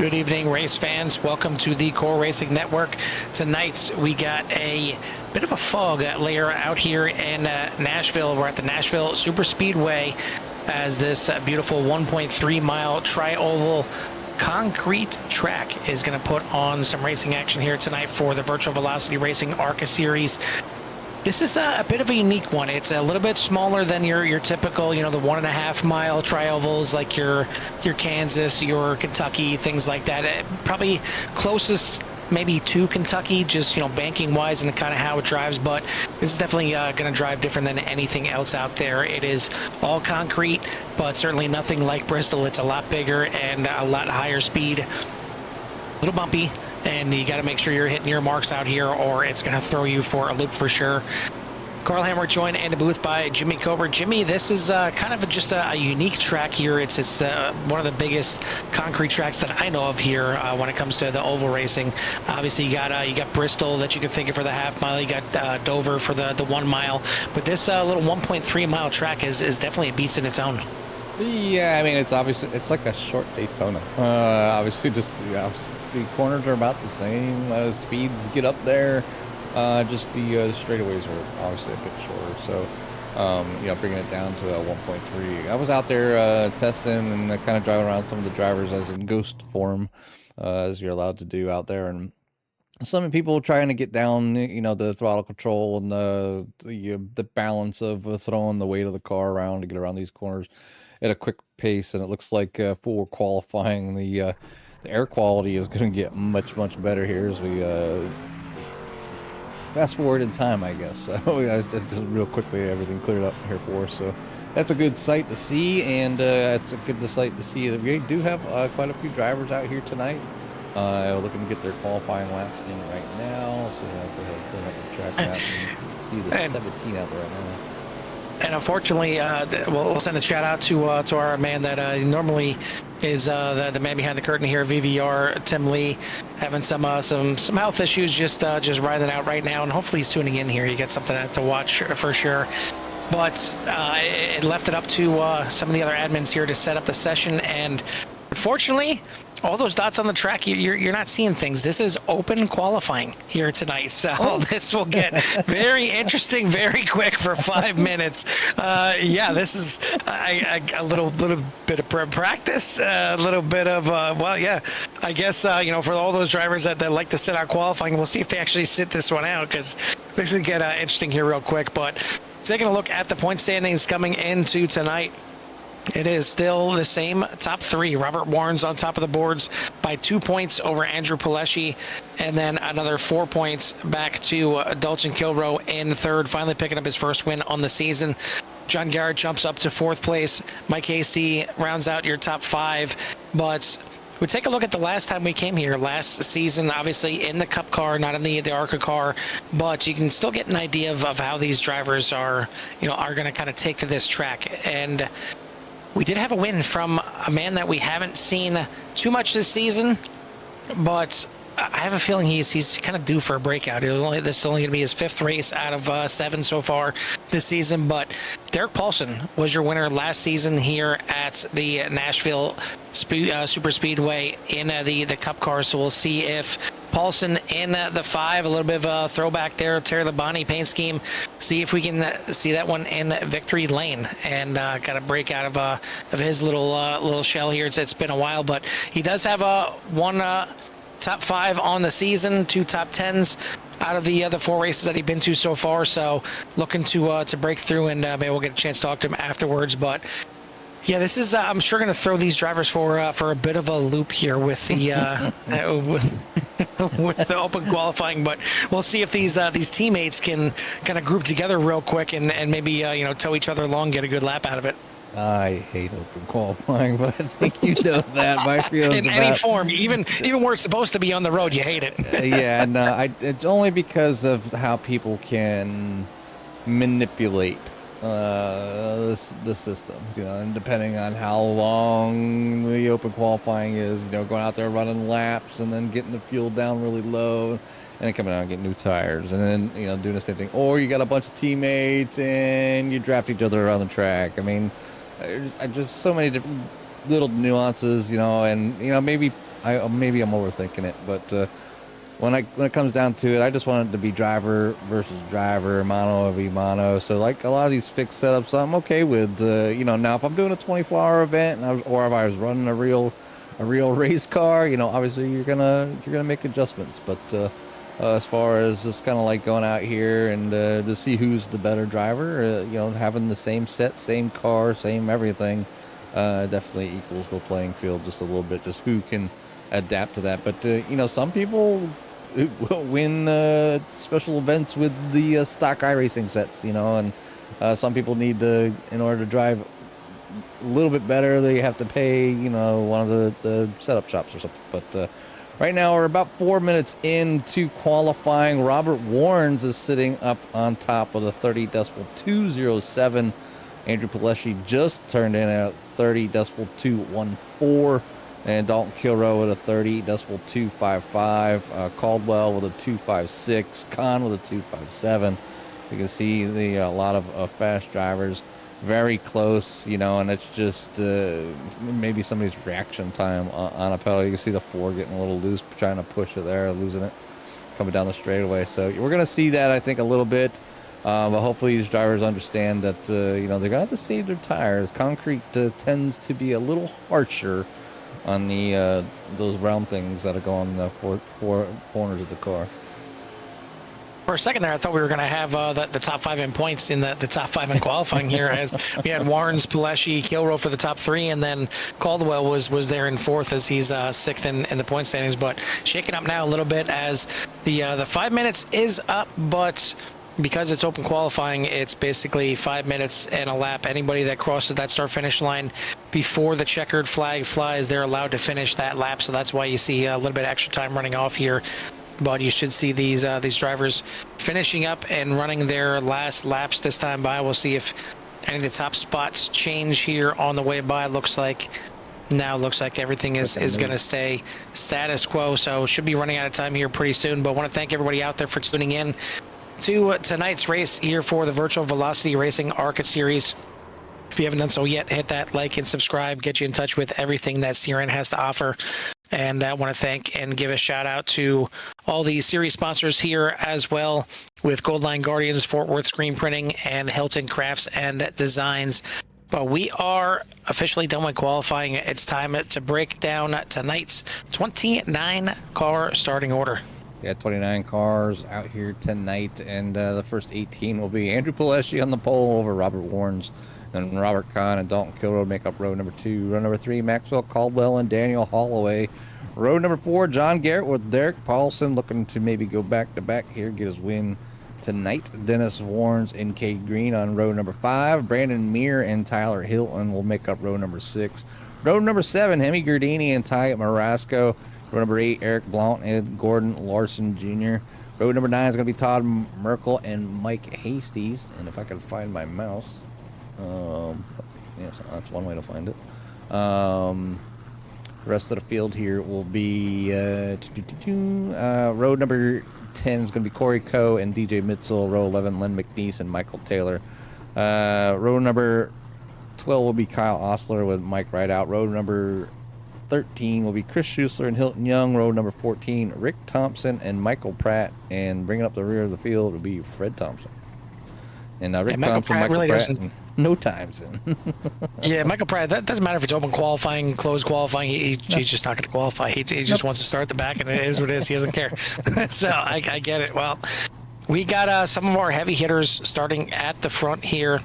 Good evening, race fans. Welcome to the Core Racing Network. Tonight, we got a bit of a fog layer out here in Nashville. We're at the Nashville Super Speedway as this beautiful 1.3 mile tri-oval concrete track is going to put on some racing action here tonight for the Virtual Velocity Racing ARCA series. This is a bit of a unique one. It's a little bit smaller than your typical, the 1.5 mile tri-ovals like your Kansas, your Kentucky, things like that. Probably closest maybe to Kentucky, just, banking wise and kind of how it drives. But this is definitely going to drive different than anything else out there. It is all concrete, but certainly nothing like Bristol. It's a lot bigger and a lot higher speed, a little bumpy. And you got to make sure you're hitting your marks out here or it's going to throw you for a loop for sure. Carl Hammer joined in the booth by Jimmy Cobra. Jimmy, this is kind of just a unique track here. It's one of the biggest concrete tracks that I know of here when it comes to the oval racing. Obviously, you got Bristol that you can think of for the half mile. You got Dover for the 1 mile. But this little 1.3 mile track is definitely a beast in its own. Yeah, I mean, it's like a short Daytona. Obviously, the corners are about the same. Speeds get up there. Just the straightaways are obviously a bit shorter. So, bringing it down to 1.3. I was out there testing and kind of driving around some of the drivers as in ghost form, as you're allowed to do out there, and some people trying to get down, the throttle control and the balance of throwing the weight of the car around to get around these corners at a quick pace. And it looks like for qualifying, the air quality is going to get much better here as we fast forward in time, I guess. So just real quickly, everything cleared up here for us. So that's a good sight to see, and it's a good sight to see that we do have quite a few drivers out here tonight. Looking to get their qualifying laps in right now. So we'll have to bring up the track map and see the 17 out there right now. And unfortunately, we'll send a shout out to our man that normally is the man behind the curtain here, VVR, Tim Lee, having some health issues, just riding out right now, and hopefully he's tuning in here. You get something to watch for sure. But it left it up to some of the other admins here to set up the session, and unfortunately, all those dots on the track, you're not seeing things. This is open qualifying here tonight, so this will get very interesting very quick for 5 minutes. This is a little bit of practice, a little bit of I guess for all those drivers that like to sit out qualifying, we'll see if they actually sit this one out, because this will get interesting here real quick. But taking a look at the point standings coming into tonight, it is still the same top three. Robert Warren's on top of the boards by 2 points over Andrew Pileshi, and then another 4 points back to Dalton Kilroe in third, finally picking up his first win on the season. John Garrett jumps up to fourth place. Mike Hasty rounds out your top five. But we take a look at the last time we came here last season, obviously in the Cup car, not in the ARCA car, but you can still get an idea of how these drivers are going to kind of take to this track. And we did have a win from a man that we haven't seen too much this season, but I have a feeling he's kind of due for a breakout. This is only going to be his fifth race out of 7 so far this season. But Derek Paulson was your winner last season here at the Nashville Super Speedway in the Cup car. So we'll see if Paulson in the 5, a little bit of a throwback there, Terry Labonte paint scheme. See if we can see that one in victory lane and got a break out of his little shell here. It's been a while, but he does have one top 5 on the season, 2 top 10s out of the other 4 races that he's been to so far. So looking to break through, and maybe we'll get a chance to talk to him afterwards. But yeah, this is I'm sure going to throw these drivers for a bit of a loop here with the with the open qualifying. But we'll see if these teammates can kind of group together real quick and maybe tow each other along, get a good lap out of it. I hate open qualifying, but I think you know that. My feelings in any form, even where it's supposed to be on the road, you hate it. Yeah, and it's only because of how people can manipulate the system, and depending on how long the open qualifying is, going out there running laps and then getting the fuel down really low and then coming out and getting new tires and then, doing the same thing. Or you got a bunch of teammates and you draft each other around the track. I mean, just so many different little nuances, and maybe maybe I'm overthinking it, but when it comes down to it, I just want it to be driver versus driver, mono v mono. So like a lot of these fixed setups, I'm okay with. Now if I'm doing a 24-hour event or if I was running a real race car, obviously you're gonna make adjustments. But as far as just kind of like going out here and to see who's the better driver, having the same set, same car, same everything, definitely equals the playing field just a little bit. Just who can adapt to that. But some people will win special events with the stock iRacing sets, and some people need to, in order to drive a little bit better, they have to pay, one of the setup shops or something. But right now we're about 4 minutes into qualifying. Robert Warnes is sitting up on top with a 30.207. Andrew Pileshi just turned in at 30.214. And Dalton Kilrow with a 30.255. Caldwell with a 256. Kahn with a 257. So you can see a lot of fast drivers. Very close, and it's just maybe somebody's reaction time on a pedal. You can see the 4 getting a little loose, trying to push it there, losing it, coming down the straightaway. So we're going to see that, I think, a little bit. But hopefully these drivers understand that, they're going to have to save their tires. Concrete tends to be a little harsher on the those round things that go on the four corners of the car. For a second there, I thought we were going to have the top 5 in points in the top 5 in qualifying here, as we had Warnes, Pileshi, Kilrow for the top 3, and then Caldwell was there in 4th as he's 6th in the point standings. But shaking up now a little bit as the 5 minutes is up, but because it's open qualifying, it's basically 5 minutes and a lap. Anybody that crosses that start-finish line before the checkered flag flies, they're allowed to finish that lap. So that's why you see a little bit of extra time running off here. But you should see these drivers finishing up and running their last laps this time by. We'll see if any of the top spots change here on the way by. Looks like everything is going to stay status quo. So should be running out of time here pretty soon. But I want to thank everybody out there for tuning in to tonight's race here for the Virtual Velocity Racing ARCA Series. If you haven't done so yet, hit that like and subscribe, get you in touch with everything that CRN has to offer. And I want to thank and give a shout out to all the series sponsors here as well, with Goldline Guardians, Fort Worth Screen Printing, and Hilton Crafts and Designs. But we are officially done with qualifying. It's time to break down tonight's 29 car starting order. Yeah, 29 cars out here tonight, and the first 18 will be Andrew Pileshi on the pole over Robert Warnes. Then Robert Kahn and Dalton Kilrow make up row number 2. Row number 3, Maxwell Caldwell and Daniel Holloway. Row number 4, John Garrett with Derek Paulson, looking to maybe go back-to-back here, get his win tonight. Dennis Warnes and Cade Green on row number 5. Brandon Meir and Tyler Hilton will make up row number 6. Row number 7, Hemi Gardini and Ty Marasco. Row number 8, Eric Blount and Gordon Larson Jr. Row number 9 is going to be Todd Merkel and Mike Hasties. And if I can find my mouse, yes, that's one way to find it. The rest of the field here will be row number 10 is going to be Corey Coe and DJ Mitchell. Row 11, Len McNeese and Michael Taylor. Row number 12 will be Kyle Osler with Mike Rideout. Row number 13 will be Chris Schuessler and Hilton Young. Row number 14, Rick Thompson and Michael Pratt. And bringing up the rear of the field will be Fred Thompson. And Rick Thompson, Michael really Pratt, no times in. Yeah, Michael Pratt, that doesn't matter if it's open qualifying, closed qualifying. He's just not going to qualify. He just wants to start at the back, and it is what it is. He doesn't care. So I get it. Well, we got some of our heavy hitters starting at the front here.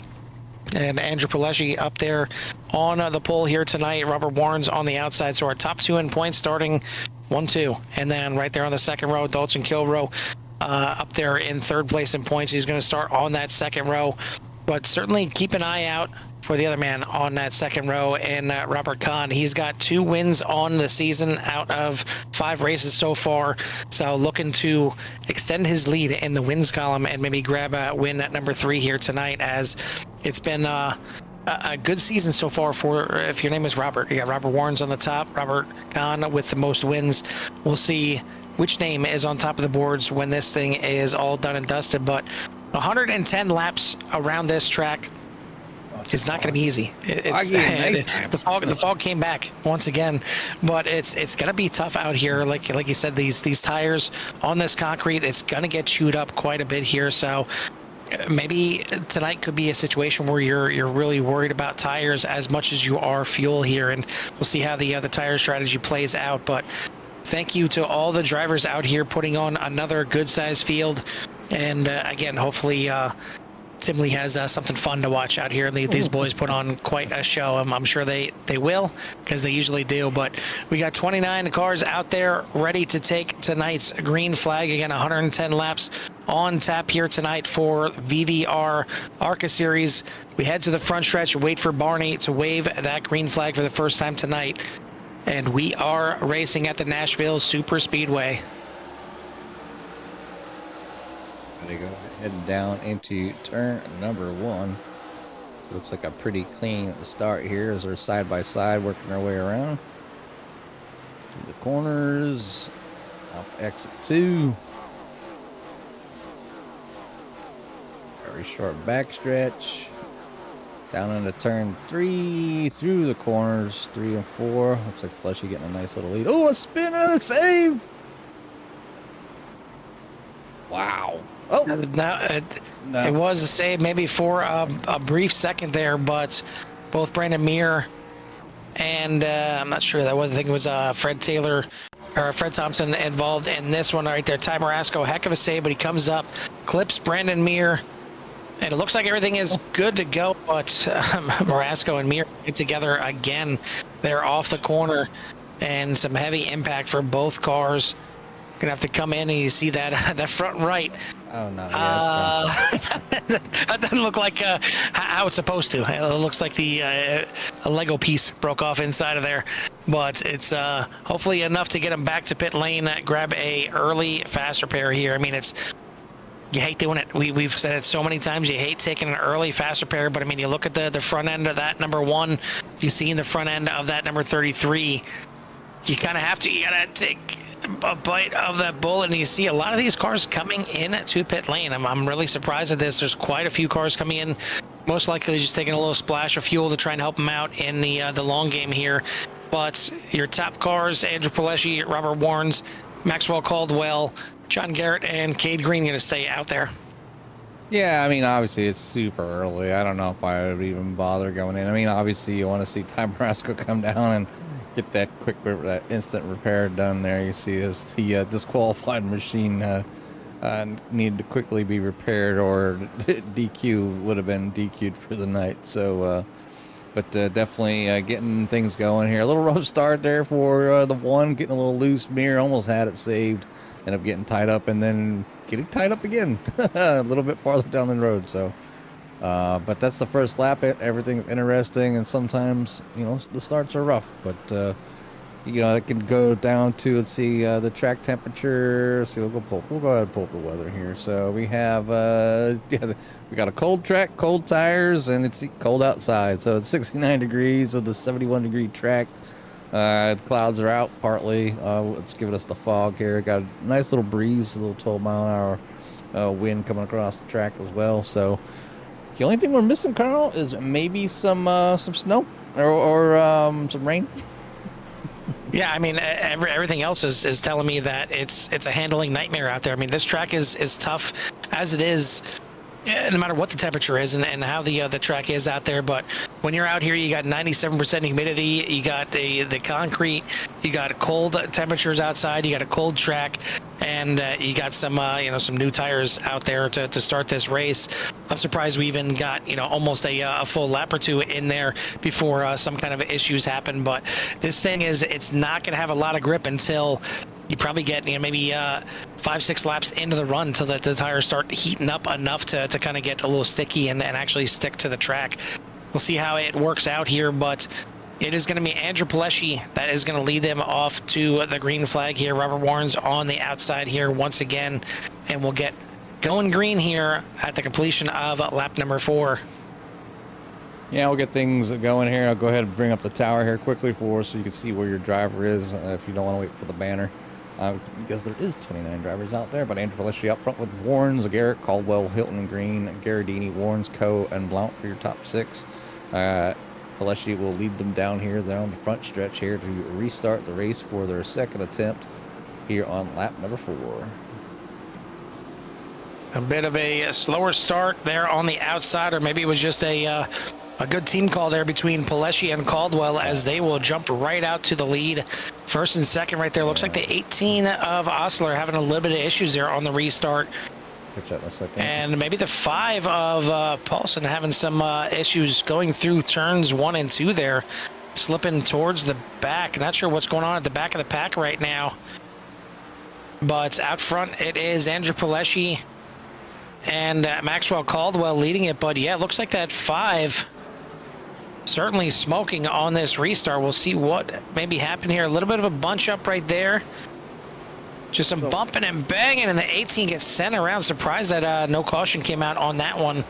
And Andrew Pileshi up there on the pole here tonight. Robert Warnes on the outside. So our top 2 in points starting 1-2. And then right there on the second row, Dalton Kilrow up there in 3rd place in points. He's going to start on that second row. But certainly keep an eye out for the other man on that second row, and Robert Kahn. He's got 2 wins on the season out of 5 races so far. So looking to extend his lead in the wins column and maybe grab a win at number 3 here tonight, as it's been a good season so far for, if your name is Robert. You got Robert Warnes on the top, Robert Kahn with the most wins. We'll see which name is on top of the boards when this thing is all done and dusted. But 110 laps around this track. It's not going to be easy. The fog came back once again, but it's going to be tough out here. Like you said, these tires on this concrete, it's going to get chewed up quite a bit here. So maybe tonight could be a situation where you're really worried about tires as much as you are fuel here, and we'll see how the tire strategy plays out. But thank you to all the drivers out here putting on another good-sized field, and again, hopefully Tim Lee has something fun to watch out here. These boys put on quite a show. I'm sure they will, because they usually do. But we got 29 cars out there ready to take tonight's green flag. Again, 110 laps on tap here tonight for VVR ARCA Series. We head to the front stretch, wait for Barney to wave that green flag for the first time tonight. And we are racing at the Nashville Super Speedway. They go heading down into turn number 1. Looks like a pretty clean start here as they're side by side working their way around to the corners, off exit 2. Very short backstretch down into turn 3, through the corners 3 and 4. Looks like Fleshy getting a nice little lead. Oh, a spin and a save! Wow. Oh, no. It was a save maybe for a brief second there, but both Brandon Muir and I'm not sure that was, I think it was Fred Taylor or Fred Thompson involved in this one right there. Ty Marasco, heck of a save, but he comes up, clips Brandon Muir, and it looks like everything is good to go, but Marasco and Muir get together again. They're off the corner, and some heavy impact for both cars. Gonna have to come in, and you see that front right. Oh no! Yeah, that doesn't look like how it's supposed to. It looks like a Lego piece broke off inside of there, but it's hopefully enough to get them back to pit lane. Grab a early fast repair here. I mean, you hate doing it. We've said it so many times. You hate taking an early fast repair, but I mean, you look at the front end of that number 1. You see in the front end of that number 33. You kind of have to. You gotta take a bite of that bullet, and you see a lot of these cars coming in to pit lane. I'm really surprised at this. There's quite a few cars coming in, most likely just taking a little splash of fuel to try and help them out in the long game here. But your top cars, Andrew Palesci, Robert Warnes, Maxwell Caldwell, John Garrett, and Cade Green going to stay out there. Yeah, I mean, obviously it's super early. I don't know if I would even bother going in. I mean, obviously you want to see Ty Marasco come down and get that that instant repair done there. You see the disqualified machine needed to quickly be repaired, or DQ would have been DQ'd for the night. So, but definitely getting things going here. A little rough start there for the 1, getting a little loose. Mirror almost had it saved, ended up getting tied up, and then getting tied up again a little bit farther down the road. So. But that's the first lap. Everything's interesting, and sometimes, the starts are rough, but, it can go down to, let's see, the track temperature. Let's see, we'll go ahead and pull up the weather here. So we have, we got a cold track, cold tires, and it's cold outside. So it's 69 degrees with the 71-degree track. The clouds are out partly. It's giving us the fog here. Got a nice little breeze, a little 12-mile-an-hour wind coming across the track as well. So the only thing we're missing, Carl, is maybe some snow or some rain. Yeah, I mean, everything else is telling me that it's a handling nightmare out there. I mean, this track is tough as it is, no matter what the temperature is and how the track is out there. But when you're out here, you got 97% humidity, you got the concrete, you got cold temperatures outside, you got a cold track, and you got some some new tires out there to start this race. I'm surprised we even got almost a full lap or 2 in there before some kind of issues happen. But this thing it's not going to have a lot of grip until you probably get maybe 5-6 laps into the run until the tires start heating up enough to kind of get a little sticky and actually stick to the track. We'll see how it works out here, but it is going to be Andrew Palesci that is going to lead them off to the green flag here. Robert Warnes on the outside here once again, and we'll get going green here at the completion of lap number 4. Yeah, we'll get things going here. I'll go ahead and bring up the tower here quickly for us so you can see where your driver is if you don't want to wait for the banner. Because there is 29 drivers out there, but Andrew Palesci up front with Warnes, Garrett, Caldwell, Hilton, Green, Garridini, Warnes, Coe, and Blount for your top 6. Alessi will lead them down here. They're on the front stretch here to restart the race for their second attempt here on lap number 4. A bit of a slower start there on the outside, or maybe it was just a good team call there between Paleshi and Caldwell, as they will jump right out to the lead. First and second right there. Looks like the 18 of Osler having a little bit of issues there on the restart. Catch that in a second. And maybe the 5 of Paulson having some issues going through turns 1 and 2 there. Slipping towards the back. Not sure what's going on at the back of the pack right now. But out front it is Andrew Paleshi and Maxwell Caldwell leading it. But yeah, it looks like that 5 certainly smoking on this restart. We'll see what maybe happened here. A little bit of a bunch up right there. Just some bumping and banging, and the 18 gets sent around. Surprised that no caution came out on that one.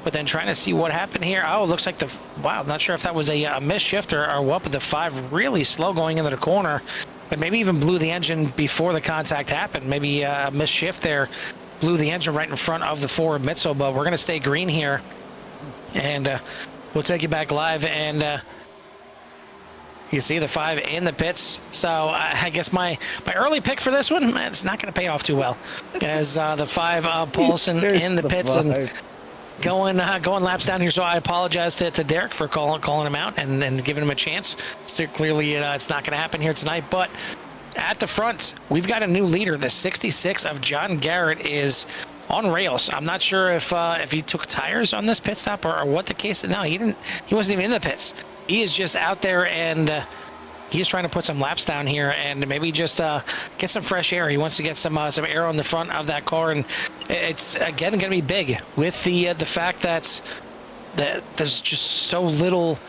But then trying to see what happened here. Oh, it looks like the... Wow, not sure if that was a missed shift or what, but the 5 really slow going into the corner. But maybe even blew the engine before the contact happened. Maybe a missed shift there. Blew the engine right in front of the 4 of Mitzel, but we're going to stay green here. And we'll take you back live, and... you see the 5 in the pits. So I guess my early pick for this one, it's not going to pay off too well. As the 5 Paulson in the pits and going laps down here. So I apologize to Derek for calling him out and giving him a chance. So clearly it's not going to happen here tonight. But at the front, we've got a new leader. The 66 of John Garrett is on rails. I'm not sure if he took tires on this pit stop or what the case is. No, he didn't. He wasn't even in the pits. He is just out there, and he's trying to put some laps down here and maybe just get some fresh air. He wants to get some air on the front of that car, and it's again going to be big with the fact that there's just so little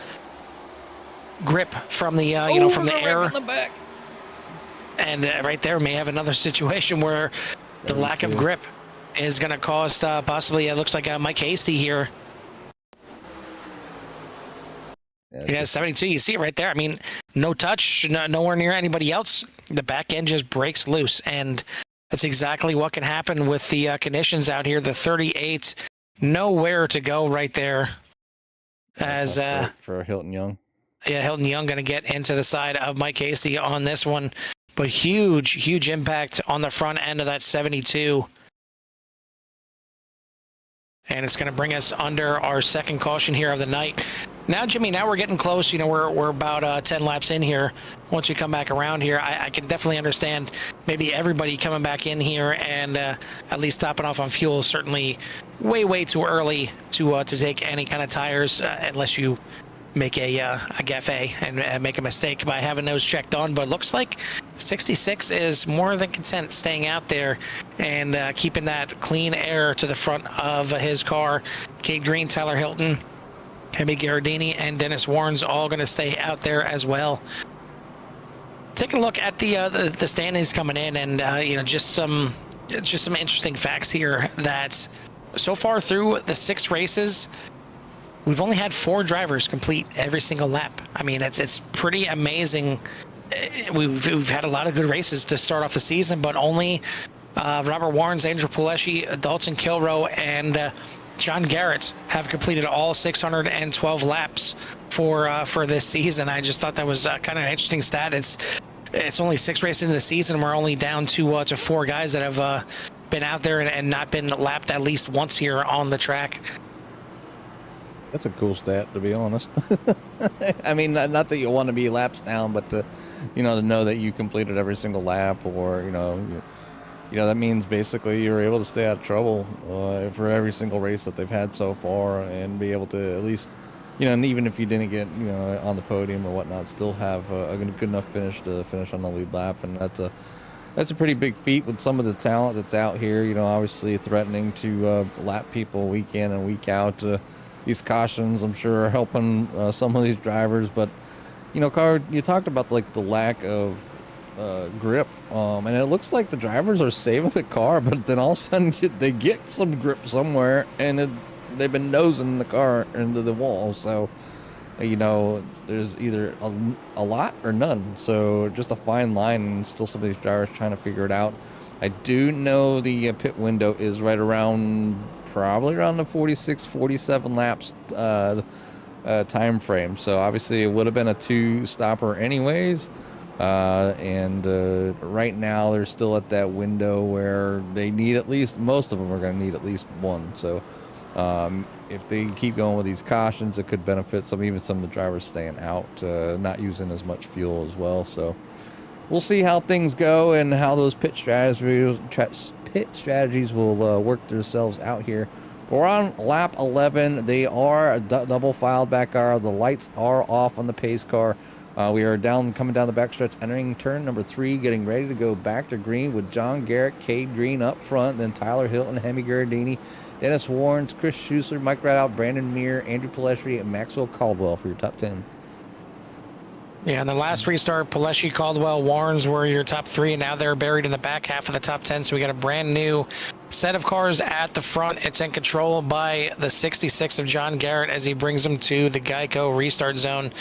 grip from the from the air. In the back. And right there may have another situation where the lack of grip is going to cause possibly, it looks like Mike Hasty here. Yeah, 72. You see it right there. I mean, no touch, nowhere near anybody else. The back end just breaks loose, and that's exactly what can happen with the conditions out here. The 38, nowhere to go right there. As for Hilton Young. Yeah, Hilton Young going to get into the side of Mike Hasty on this one, but huge impact on the front end of that 72. And it's going to bring us under our second caution here of the night. Now, Jimmy, now we're getting close. We're about 10 laps in here. Once we come back around here, I can definitely understand maybe everybody coming back in here and at least stopping off on fuel. Certainly way too early to take any kind of tires unless you make a gaffe and make a mistake by having those checked on. But it looks like 66 is more than content staying out there and keeping that clean air to the front of his car. Cade Green, Tyler Hilton, Hemi Gherardini, and Dennis Warren's all going to stay out there as well. Taking a look at the standings coming in, and just some interesting facts here that so far through the 6 races, we've only had 4 drivers complete every single lap. I mean, it's pretty amazing. We've had a lot of good races to start off the season, but only Robert Warrens, Andrew Paleshi, Dalton Kilroe, and John Garrett have completed all 612 laps for this season. I just thought that was kind of an interesting stat. It's only 6 races in the season. We're only down to 4 guys that have been out there and not been lapped at least once here on the track. That's a cool stat, to be honest. I mean, not that you want to be laps down, but to know that you completed every single lap, or that means basically you're able to stay out of trouble for every single race that they've had so far, and be able to at least, and even if you didn't get on the podium or whatnot, still have a good enough finish to finish on the lead lap, and that's a pretty big feat with some of the talent that's out here. Obviously threatening to lap people week in and week out. These cautions, I'm sure, are helping some of these drivers, but Car, you talked about the lack of grip, and it looks like the drivers are saving the car, but then all of a sudden they get some grip somewhere, and they've been nosing the car into the wall. So there's either a lot or none. So just a fine line, and still some of these drivers trying to figure it out. I do know the pit window is right around probably around the 46, 47 laps time frame. So obviously it would have been a 2-stopper anyways. And right now they're still at that window where they need at least, most of them are going to need at least one. So if they keep going with these cautions, it could benefit even some of the drivers staying out, not using as much fuel as well. So we'll see how things go and how those pit strategies will work themselves out here. We're on lap 11. They are double filed back. The lights are off on the pace car. We are coming down the backstretch, entering turn number 3, getting ready to go back to green with John Garrett, Cade Green up front, then Tyler Hilton, Hemi Gardini, Dennis Warrens, Chris Schuessler, Mike Rideout, Brandon Meir, Andrew Palestri, and Maxwell Caldwell for your top 10. Yeah, and the last restart, Paleschi, Caldwell, Warrens were your top 3, and now they're buried in the back half of the top 10. So we got a brand new set of cars at the front. It's in control by the 66 of John Garrett as he brings them to the Geico restart zone.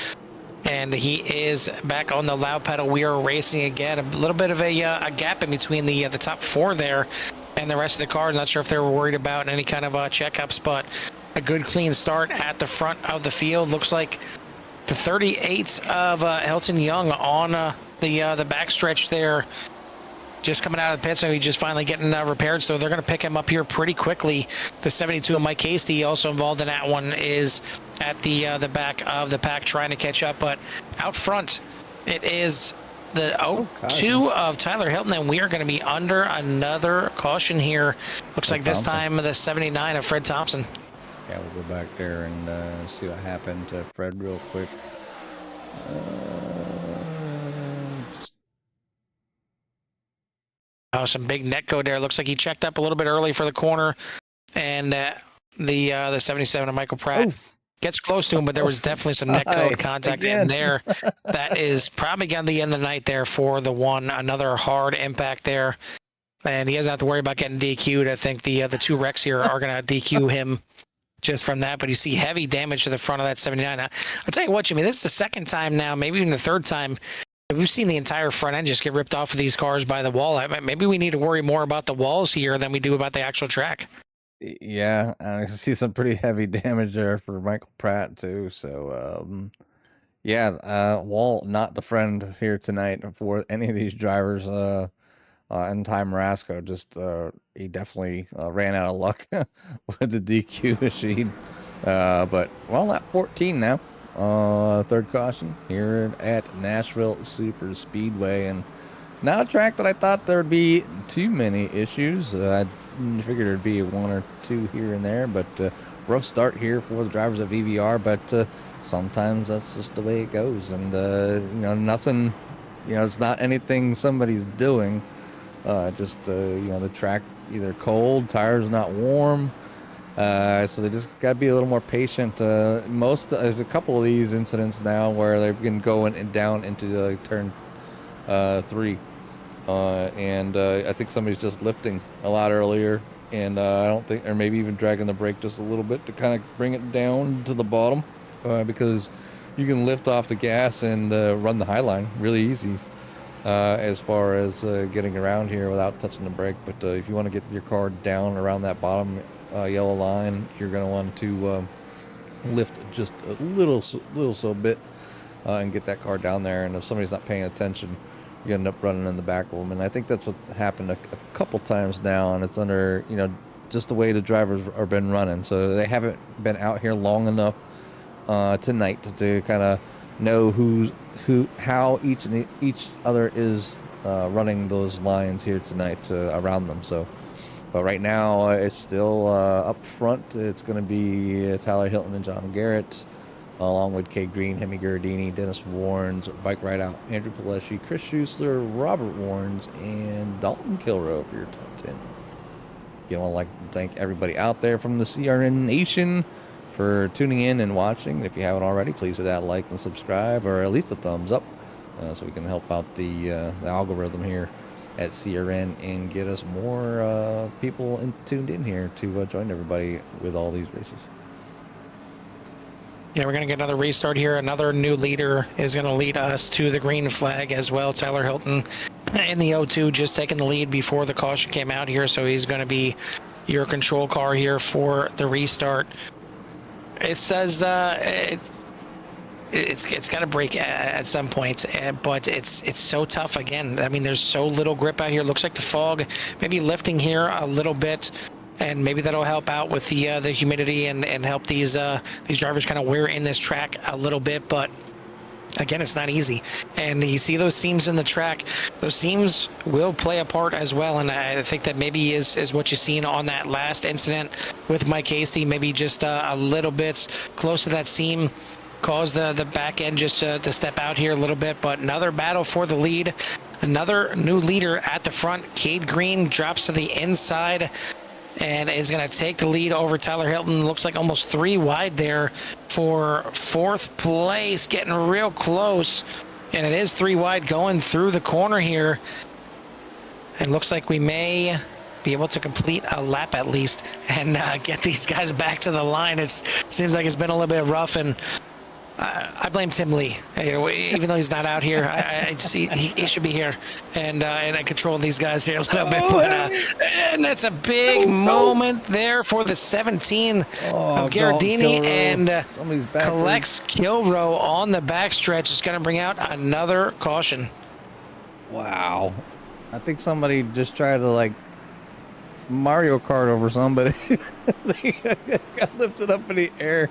And he is back on the loud pedal. We are racing again. A little bit of a gap in between the top 4 there and the rest of the car. Not sure if they were worried about any kind of checkups, but a good clean start at the front of the field. Looks like the 38 of Elton Young on the backstretch there, just coming out of the pits, so he's just finally getting repaired. So they're going to pick him up here pretty quickly. The 72 of Mike Hasty, also involved in that one, is at the back of the pack trying to catch up. But out front, it is the 02 of Tyler Hilton, and we are going to be under another caution here. Looks like this time the 79 of Fred Thompson. Yeah, we'll go back there and see what happened to Fred real quick. Some big net code there. Looks like he checked up a little bit early for the corner, and the 77 of Michael Pratt gets close to him, but there was definitely some net code contact in there. That is probably going to be in the night there for the one. Another hard impact there, and he doesn't have to worry about getting DQ'd. I think the 2 wrecks here are going to DQ him just from that, but you see heavy damage to the front of that 79. Now, I'll tell you what, Jimmy, this is the second time now, maybe even the third time, we've seen the entire front end just get ripped off of these cars by the wall. Maybe we need to worry more about the walls here than we do about the actual track. Yeah, I see some pretty heavy damage there for Michael Pratt too. So, wall not the friend here tonight for any of these drivers. And Ty Marasco just he definitely ran out of luck with the DQ machine. But lap 14 now. Third caution here at Nashville Super Speedway, and not a track that I thought there would be too many issues. I figured there'd be 1 or 2 here and there, but rough start here for the drivers at VVR. But sometimes that's just the way it goes, and nothing. It's not anything somebody's doing. The track either cold, tires not warm. So they just got to be a little more patient. There's a couple of these incidents now where they've been going down into turn 3. And I think somebody's just lifting a lot earlier. And I don't think, or maybe even dragging the brake just a little bit to kind of bring it down to the bottom. Because you can lift off the gas and run the high line really easy. As far as getting around here without touching the brake. But if you want to get your car down around that bottom yellow line, you're going to want to lift just a little bit and get that car down there. And if somebody's not paying attention, you end up running in the back of them. And I think that's what happened a couple times now, and it's under just the way the drivers are been running. So they haven't been out here long enough tonight to kind of know how each other is running those lines here tonight around them. So, but right now it's still up front. It's going to be Tyler Hilton and John Garrett, along with Cade Green, Hemi Gardini, Dennis Warrens, Bike Rideout, Andrew Paleschi, Chris Schuessler, Robert Warrens, and Dalton Kilroe for your top 10. I want to thank everybody out there from the CRN Nation for tuning in and watching. If you haven't already, please hit that like and subscribe, or at least a thumbs up, so we can help out the algorithm here at CRN and get us more people tuned in here to join everybody with all these races. Yeah, we're going to get another restart here. Another new leader is going to lead us to the green flag as well. Tyler Hilton in the 02 just taking the lead before the caution came out here, so he's going to be your control car here for the restart. It says it's got to break at some point, but it's so tough again. I mean, there's so little grip out here. Looks like the fog maybe lifting here a little bit, and maybe that'll help out with the humidity and help these drivers kind of wear in this track a little bit. But again, it's not easy. And you see those seams in the track. Those seams will play a part as well. And I think that maybe is what you've seen on that last incident with Mike Hasty. Maybe just a little bit close to that seam caused the back end just to step out here a little bit. But another battle for the lead. Another new leader at the front. Cade Green drops to the inside and is going to take the lead over Tyler Hilton. Looks like almost 3 wide there for 4th place, getting real close. And it is 3 wide going through the corner here. And looks like we may be able to complete a lap at least and get these guys back to the line. It seems like it's been a little bit rough, and I blame Tim Lee. You know, even though he's not out here, I see he should be here and I control these guys here a little bit. But and that's a big moment there for the 17 of Gherardini, and collects Kilrow on the backstretch. Is going to bring out another caution. Wow, I think somebody just tried to like Mario Kart over somebody. They got lifted up in the air.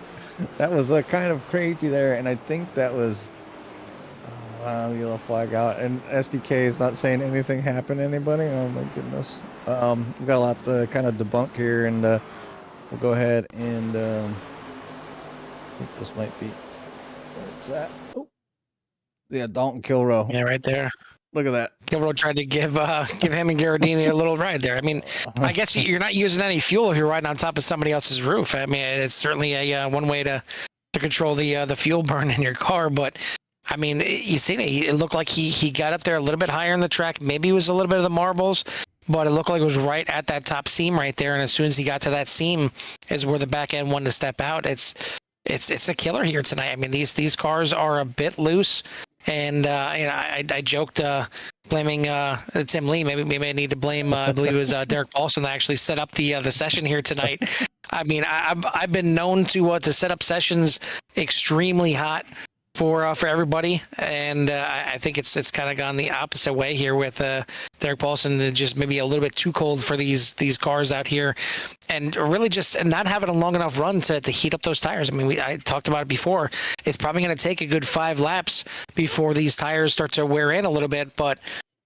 That was kind of crazy there, and I think that was yellow flag out. And SDK is not saying anything happened to anybody. Oh my goodness. We've got a lot to kind of debunk here, and we'll go ahead and I think this might be where's that? Oh, yeah, Dalton Kilrow. Yeah, right there. Look at that. Kilrow tried to give him and Gherardini a little ride there. I mean, I guess you're not using any fuel if you're riding on top of somebody else's roof. I mean, it's certainly a one way to control the fuel burn in your car. But I mean, you see, it looked like he got up there a little bit higher in the track. Maybe it was a little bit of the marbles, but it looked like it was right at that top seam right there. And as soon as he got to that seam, is where the back end wanted to step out. It's a killer here tonight. I mean, these cars are a bit loose. And I joked blaming Tim Lee. Maybe I need to blame. I believe it was Derek Paulson that actually set up the session here tonight. I mean, I've been known to set up sessions extremely hot for everybody, and I think it's kind of gone the opposite way here with Derek Paulson. Just maybe a little bit too cold for these cars out here, and really just not having a long enough run to heat up those tires. I mean, I talked about it before. It's probably going to take a good 5 laps before these tires start to wear in a little bit. But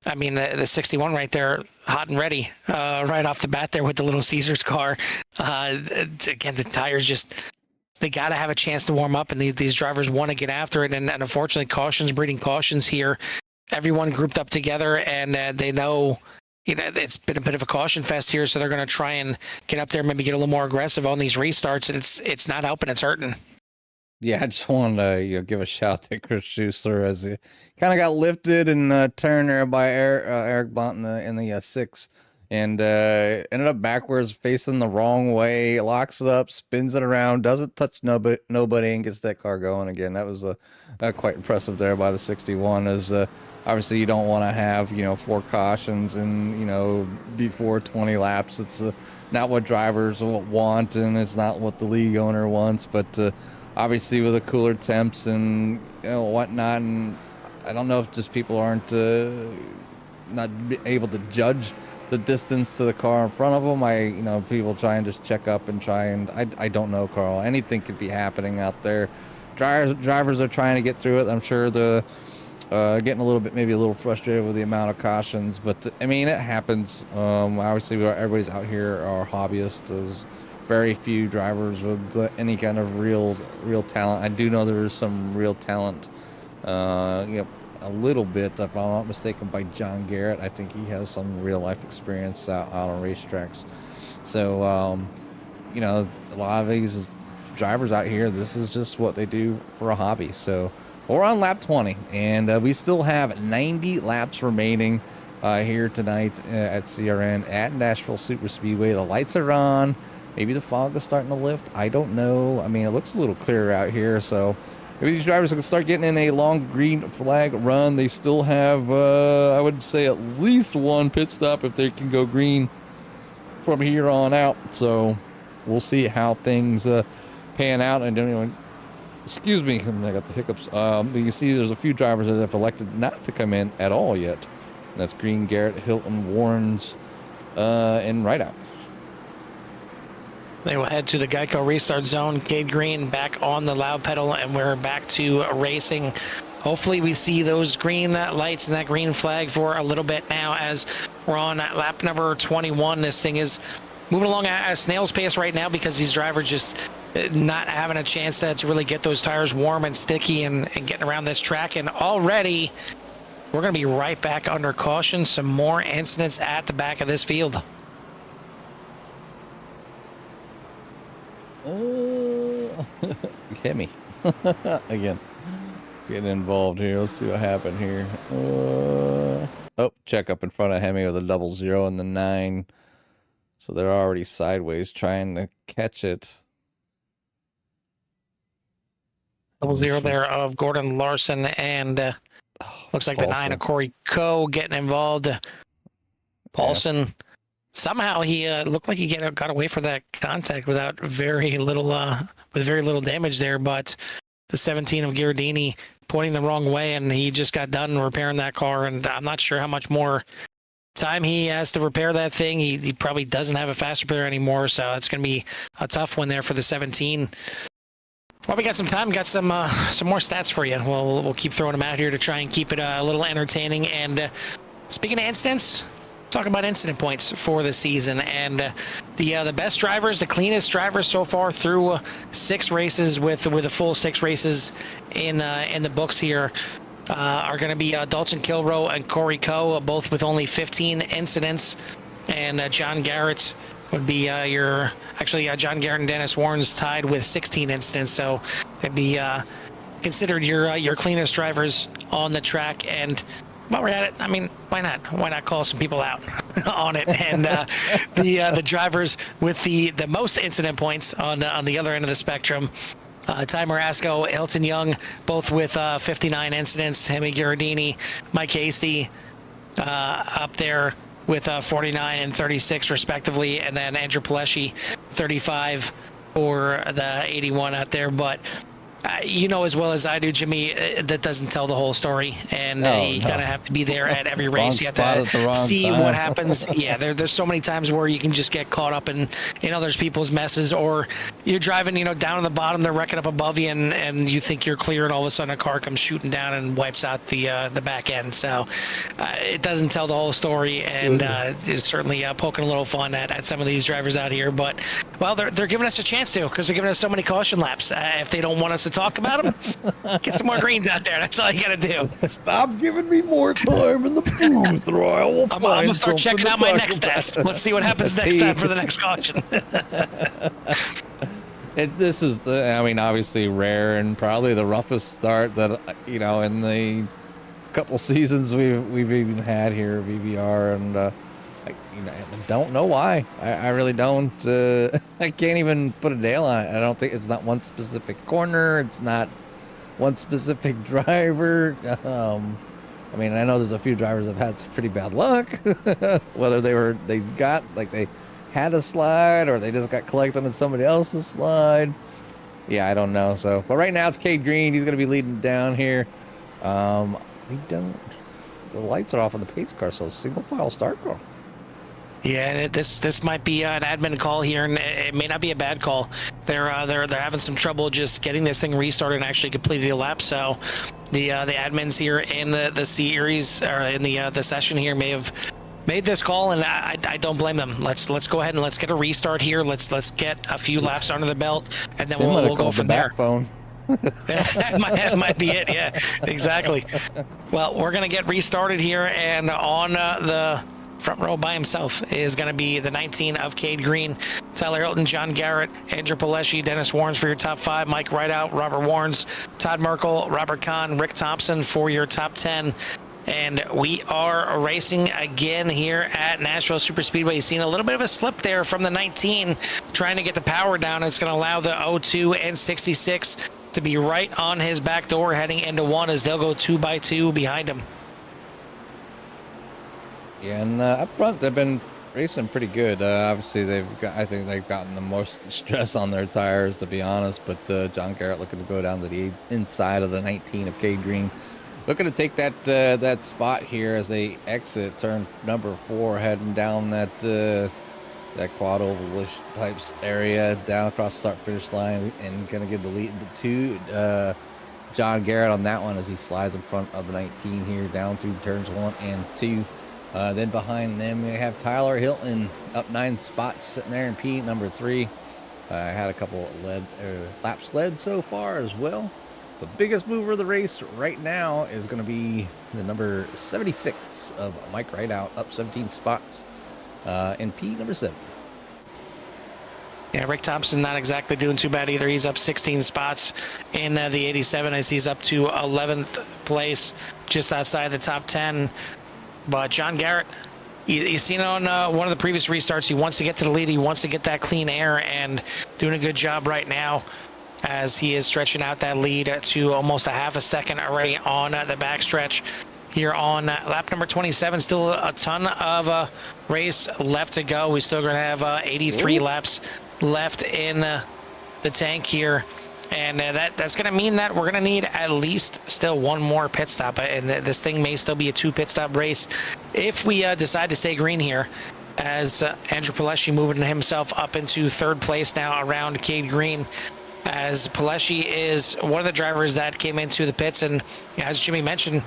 I mean, the 61 right there, hot and ready, right off the bat there with the Little Caesars car. Again, the tires just, they got to have a chance to warm up, and these drivers want to get after it. And unfortunately, cautions breeding cautions here. Everyone grouped up together, and they know, it's been a bit of a caution fest here, so they're going to try and get up there, maybe get a little more aggressive on these restarts, and it's not helping, it's hurting. Yeah, I just wanted to give a shout to Chris Schuessler as he kind of got lifted and turned there by Eric Bont in the 6, and ended up backwards, facing the wrong way, locks it up, spins it around, doesn't touch nobody, and gets that car going again. That was quite impressive there by the 61. As obviously you don't want to have 4 cautions and before 20 laps. It's not what drivers want, and it's not what the league owner wants. But obviously with the cooler temps and whatnot, and I don't know if just people aren't not able to judge the distance to the car in front of them. People try and just check up and I don't know, Carl. Anything could be happening out there. Drivers are trying to get through it. I'm sure the getting a little bit, maybe a little frustrated with the amount of cautions, but I mean, it happens. Obviously everybody's out here are hobbyists. There's very few drivers with any kind of real talent. I do know there is some real talent, a little bit, if I'm not mistaken, by John Garrett. I think he has some real life experience out on racetracks. So, a lot of these drivers out here, this is just what they do for a hobby. So we're on lap 20, and we still have 90 laps remaining here tonight at CRN at Nashville Super Speedway. The lights are on. Maybe the fog is starting to lift. I don't know. I mean, it looks a little clearer out here, so maybe these drivers can start getting in a long green flag run. They still have, I would say, at least one pit stop if they can go green from here on out. So we'll see how things pan out. And don't even, excuse me, I got the hiccups. You can see there's a few drivers that have elected not to come in at all yet. And that's Green, Garrett, Hilton, Warrens, and Rideout. They will head to the Geico restart zone. Cade Green back on the loud pedal, and we're back to racing. Hopefully we see those green lights and that green flag for a little bit now as we're on lap number 21. This thing is moving along at a snail's pace right now because these drivers just not having a chance to really get those tires warm and sticky and getting around this track. And already we're going to be right back under caution. Some more incidents at the back of this field. You hit me again. Getting involved here. Let's see what happened here. Oh, check up in front of Hemi with a 00 and the 9. So they're already sideways trying to catch it. 00 there of Gordon Larson and looks like Paulson. the 9 of Corey Coe getting involved. Paulson, somehow he looked like he got away from that contact without very little damage there, but the 17 of Giardini pointing the wrong way, and he just got done repairing that car, and I'm not sure how much more time he has to repair that thing. He probably doesn't have a fast repair anymore, so it's going to be a tough one there for the 17. Well, we got some time, got some more stats for you. We'll keep throwing them out here to try and keep it a little entertaining. And speaking of incidents, talk about incident points for the season. And the best drivers, the cleanest drivers so far through 6 races with a full 6 races in the books here are going to be Dalton Kilroe and Corey Coe, both with only 15 incidents. And John Garrett would be John Garrett and Dennis Warren's tied with 16 incidents, so it'd be considered your cleanest drivers on the track. And while we're at it, I mean, why not call some people out on it? And the drivers with the most incident points on the other end of the spectrum, Ty Marasco, Hilton Young, both with 59 incidents. Hemi Giardini, Mike Hasty up there with 49 and 36 respectively, and then Andrew Palesci 35 for the 81 out there. But you know as well as I do, Jimmy, that doesn't tell the whole story, and you kind of have to be there at every race. You have to see what happens. Yeah, there's so many times where you can just get caught up in other people's messes, or you're driving, down on the bottom, they're wrecking up above you, and you think you're clear, and all of a sudden a car comes shooting down and wipes out the back end. So it doesn't tell the whole story, and is certainly poking a little fun at some of these drivers out here. But well, they're giving us a chance to, because they're giving us so many caution laps. If they don't want us to talk about them, get some more greens out there. That's all you got to do. Stop giving me more time in the booth, or I will I'm going to start checking out my next test. Let's see what happens next time for the next caution. This is obviously rare and probably the roughest start that, in the couple seasons we've even had here at VVR, and I don't know why. I really don't. I can't even put a nail on it. I don't think it's not one specific corner. It's not one specific driver. I know there's a few drivers that have had some pretty bad luck, whether they had a slide or they just got collected on somebody else's slide. Yeah, I don't know. So, but right now it's Cade Green. He's going to be leading down here. The lights are off on the pace car, so single file start car. Yeah, and this might be an admin call here, and it may not be a bad call. They're having some trouble just getting this thing restarted and actually completing the lap. So the admins here in the series, or in the session here, may have made this call, and I don't blame them. Let's go ahead and let's get a restart here. Let's get a few laps under the belt, and then we'll go from there. That might be it. Yeah, exactly. Well, we're gonna get restarted here, and on the front row by himself is going to be the 19 of Cade Green, Tyler Hilton, John Garrett, Andrew Palesci, Dennis Warrens for your top 5, Mike Rideout, Robert Warrens, Todd Merkel, Robert Kahn, Rick Thompson for your top 10. And we are racing again here at Nashville Super Speedway. You've seen a little bit of a slip there from the 19, trying to get the power down. It's going to allow the 02 and 66 to be right on his back door heading into 1, as they'll go 2 by 2 behind him. Yeah, and up front they've been racing pretty good. Obviously, I think they've gotten the most stress on their tires, to be honest. But John Garrett looking to go down to the inside of the 19 of Cade Green, looking to take that spot here as they exit turn number 4, heading down that quad ovalish types area down across the start finish line, and gonna give the lead to John Garrett on that one as he slides in front of the 19 here down through turns 1 and 2. Then behind them we have Tyler Hilton up 9 spots sitting there in P number 3. Had a couple laps led so far as well. The biggest mover of the race right now is going to be the number 76 of Mike Rideout, up 17 spots in P number 7. Yeah, Rick Thompson not exactly doing too bad either. He's up 16 spots in the 87 as he's up to 11th place, just outside the top 10. But John Garrett, you've seen on one of the previous restarts, he wants to get to the lead. He wants to get that clean air, and doing a good job right now as he is stretching out that lead to almost a half a second already on the backstretch here on lap number 27. Still a ton of race left to go. We still going to have 83 laps left in the tank here, and that's going to mean that we're going to need at least still one more pit stop, and this thing may still be a 2 pit stop race if we decide to stay green here, as Andrew Pileshi moving himself up into 3rd place now around Cade Green, as Pileshi is one of the drivers that came into the pits, and as Jimmy mentioned,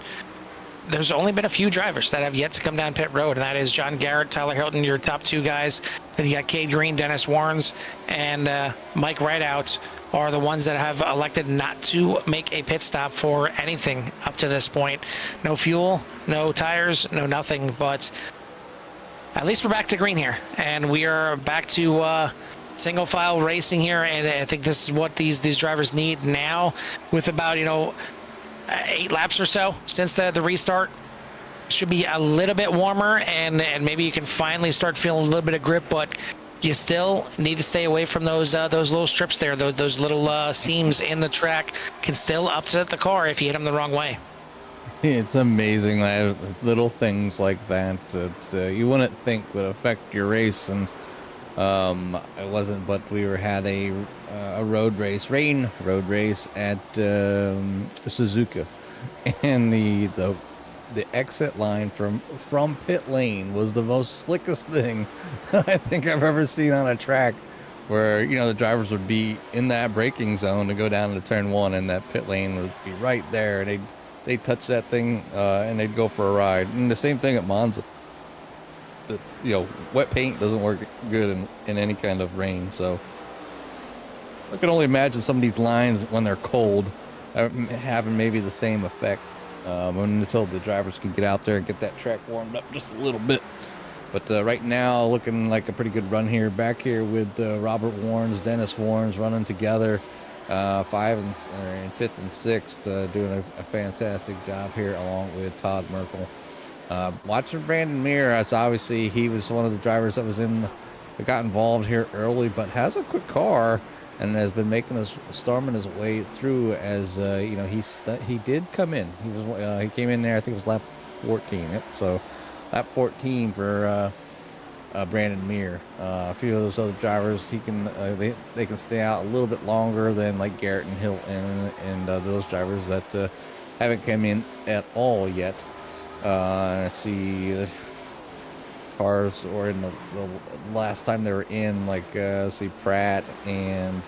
there's only been a few drivers that have yet to come down pit road, and that is John Garrett, Tyler Hilton, your top 2 guys. Then you got Cade Green, Dennis Warrens, and Mike Rideout are the ones that have elected not to make a pit stop for anything up to this point. No fuel, no tires, no nothing, but at least we're back to green here, and we are back to single file racing here, and I think this is what these drivers need now, with about 8 laps or so since the restart. Should be a little bit warmer, and maybe you can finally start feeling a little bit of grip, but you still need to stay away from those little strips there. Those little seams in the track can still upset the car if you hit them the wrong way. It's amazing that little things like that you wouldn't think would affect your race, and it wasn't. But we had a rain road race at Suzuka, and the exit line from pit lane was the most slickest thing I think I've ever seen on a track, where the drivers would be in that braking zone to go down to turn 1, and that pit lane would be right there, and they'd touch that thing and they'd go for a ride. And the same thing at Monza. Wet paint doesn't work good in any kind of rain, so I can only imagine some of these lines when they're cold having maybe the same effect. Until the drivers can get out there and get that track warmed up just a little bit. But right now, looking like a pretty good run here. Back here with Robert Warrens, Dennis Warrens running together, 5th and 5th and 6th, doing a fantastic job here, along with Todd Merkel. Watching Brandon Meir, as obviously he was one of the drivers that got involved here early, but has a quick car, and has been storming his way through, as he did come in. He came in there, I think it was lap 14. Yep. So lap 14 for Brandon Meir. A few of those other drivers, they can stay out a little bit longer than like Garrett and Hilton and those drivers that haven't come in at all yet. See the cars, or in the last time they were in, see Pratt and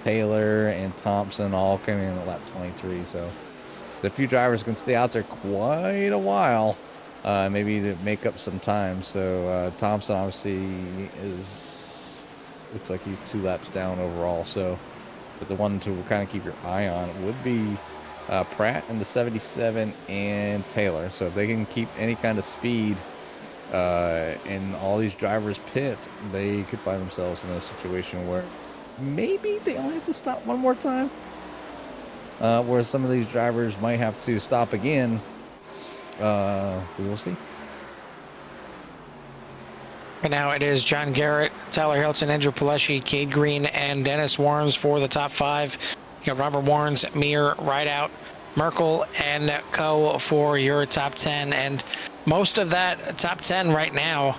Taylor and Thompson all came in at lap 23. So the few drivers can stay out there quite a while, maybe to make up some time. So Thompson obviously looks like he's 2 laps down overall. So, but the one to kind of keep your eye on would be Pratt in the 77 and Taylor. So if they can keep any kind of speed and all these drivers pit, they could find themselves in a situation where maybe they only have to stop one more time, where some of these drivers might have to stop again. We will see. And now it is John Garrett, Tyler Hilton, Andrew Pileshi, Cade Green, and Dennis Warrens for the top 5. You got Robert Warrens, Meir, Rideout, Merkel, and Co. for your top 10. And most of that top 10 right now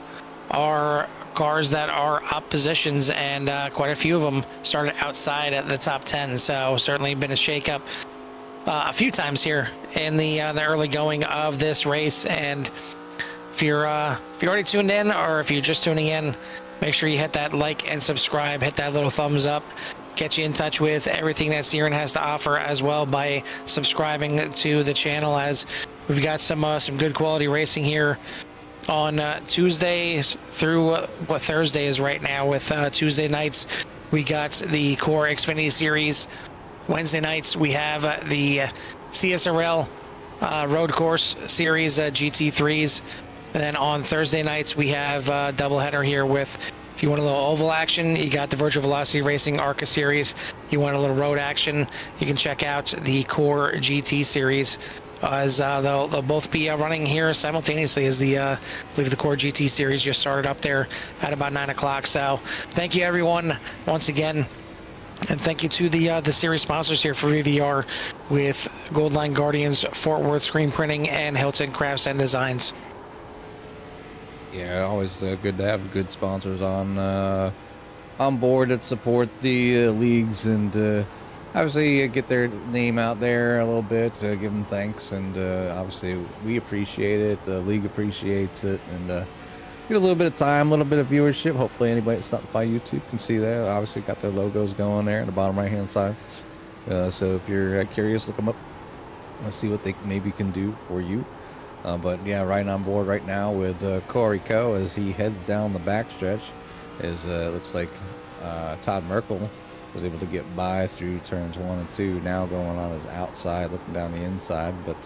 are cars that are up positions, and quite a few of them started outside at the top 10. So certainly been a shakeup a few times here in the early going of this race. And if you're already tuned in, or if you're just tuning in, make sure you hit that like and subscribe, hit that little thumbs up, get you in touch with everything that Siren has to offer as well by subscribing to the channel, as we've got some good quality racing here on Tuesdays through what Thursday is right now. With Tuesday nights, we got the Core Xfinity Series. Wednesday nights, we have the CSRL Road Course Series GT3s. And then on Thursday nights, we have a doubleheader here with, if you want a little oval action, you got the Virtual Velocity Racing ARCA Series. You want a little road action, you can check out the Core GT Series, as they'll both be running here simultaneously, as I believe the Core GT Series just started up there at about 9 o'clock. So thank you, everyone, once again. And thank you to the series sponsors here for VVR, with Goldline Guardians, Fort Worth Screen Printing, and Hilton Crafts and Designs. Yeah, always good to have good sponsors on board that support the leagues, and obviously get their name out there a little bit, give them thanks, and obviously we appreciate it, the league appreciates it, and get a little bit of time, a little bit of viewership. Hopefully anybody that stopped by YouTube can see that. Obviously got their logos going there in the bottom right hand side, so if you're curious, look them up. Let's see what they maybe can do for you. But yeah, right on board right now with Corey Coe as he heads down the backstretch. Is looks like Todd Merkel was able to get by through turns 1 and 2. Now going on his outside, looking down the inside, but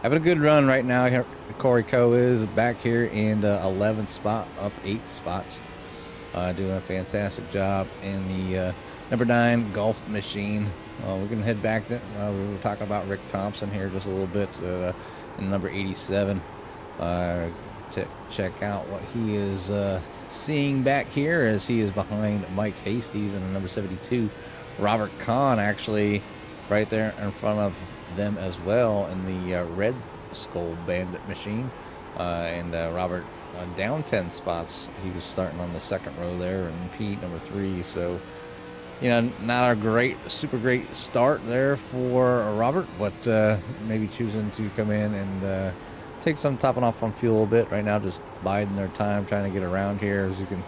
having a good run right now. Here, Corey Coe is back here in 11th spot, up 8 spots, doing a fantastic job in the number 9 Golf Machine. We're gonna head back. We were talking about Rick Thompson here just a little bit. In number 87, to check out what he is seeing back here, as he is behind Mike Hasties, and the number 72 Robert Kahn, actually right there in front of them as well in the Red Skull Bandit Machine. And Robert down 10 spots. He was starting on the second row there in P number 3. So, you know, not a super great start there for Robert, but maybe choosing to come in and take some topping off on fuel a little bit right now, just biding their time, trying to get around here. As you can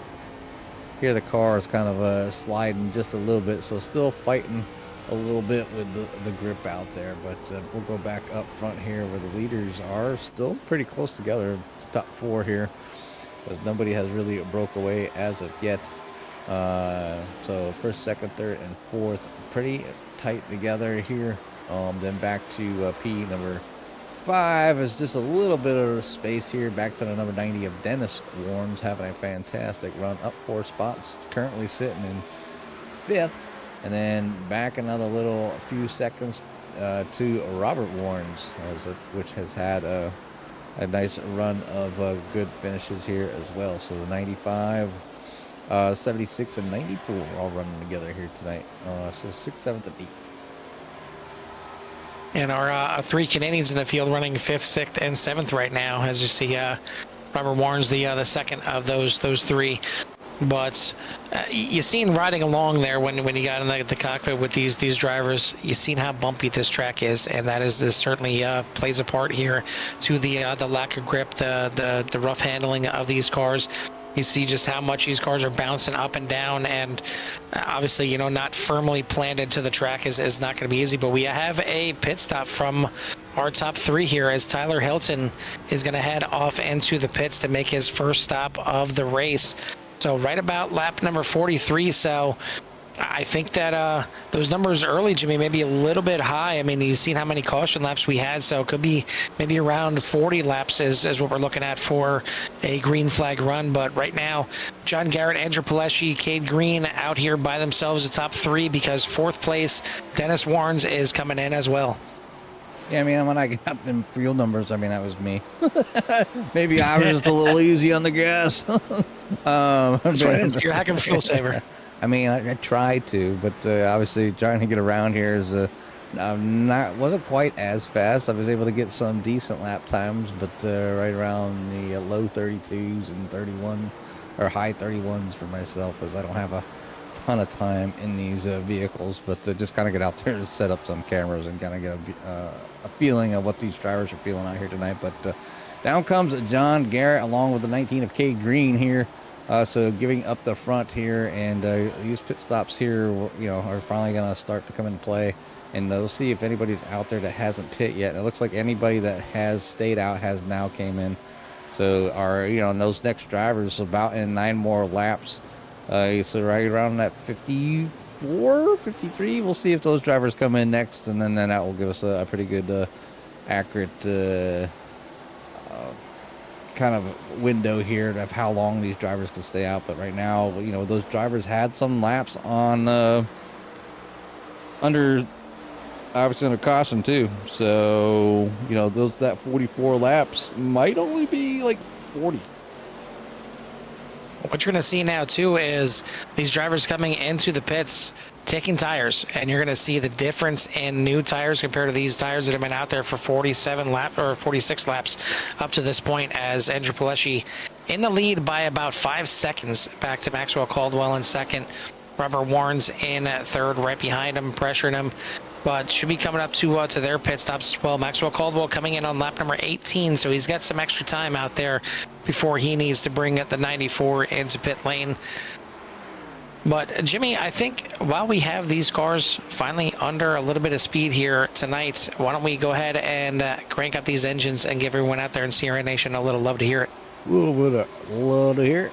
hear, the car is kind of sliding just a little bit, so still fighting a little bit with the grip out there. But we'll go back up front here where the leaders are still pretty close together, top 4 here, because nobody has really broke away as of yet. So first, second, third, and fourth pretty tight together here. Then back to P number 5 is just a little bit of space here. Back to the number 90 of Dennis Warnes, having a fantastic run, up 4 spots, currently sitting in 5th. And then back another few seconds to Robert Warnes, which has had a nice run of good finishes here as well. So the 95, 76, and 94 all running together here tonight. So 6th, 7th, and 8th. And our 3 Canadians in the field running 5th, 6th, and 7th right now, as you see. Robert Warnes, the second of those 3. But you seen riding along there when you got in the cockpit with these drivers, you seen how bumpy this track is, and this certainly plays a part here to the lack of grip, the rough handling of these cars. You see just how much these cars are bouncing up and down, and obviously, you know, not firmly planted to the track is not going to be easy. But we have a pit stop from our top 3 here, as Tyler Hilton is going to head off into the pits to make his first stop of the race. So right about lap number 43. So I think that those numbers early, Jimmy, maybe a little bit high. I mean, you've seen how many caution laps we had, so it could be maybe around 40 laps is what we're looking at for a green flag run. But right now, John Garrett, Andrew Pileshi, Cade Green out here by themselves, the top 3, because 4th place, Dennis Warnes, is coming in as well. Yeah, I mean, when I got them field numbers, I mean, that was me. Maybe I was just a little easy on the gas. That's right. You're hacking fuel saver. I mean, I tried to, but obviously trying to get around here is wasn't quite as fast. I was able to get some decent lap times, but right around the low 32s and 31 or high 31s for myself, as I don't have a ton of time in these vehicles, but to just kind of get out there to set up some cameras and kind of get a feeling of what these drivers are feeling out here tonight. But down comes John Garrett along with the 19 of K Green here. So giving up the front here, and these pit stops here, you know, are finally going to start to come into play. And we'll see if anybody's out there that hasn't pit yet. And it looks like anybody that has stayed out has now came in. So our, you know, those next drivers about in 9 more laps. So right around that 54, 53. We'll see if those drivers come in next, and then that will give us a pretty good, accurate kind of window here of how long these drivers can stay out. But right now, you know, those drivers had some laps on under obviously under caution too, so you know, that 44 laps might only be like 40. What you're going to see now too is these drivers coming into the pits taking tires, and you're going to see the difference in new tires compared to these tires that have been out there for 47 laps or 46 laps up to this point, as Andrew Pileshi in the lead by about 5 seconds back to Maxwell Caldwell in second. Robert Warren's in third, right behind him, pressuring him, but should be coming up to their pit stops as well. Maxwell Caldwell coming in on lap number 18, so he's got some extra time out there before he needs to bring the 94 into pit lane. But Jimmy, I think while we have these cars finally under a little bit of speed here tonight, why don't we go ahead and crank up these engines and give everyone out there in Sierra Nation a little love to hear it. A little bit of love to hear it.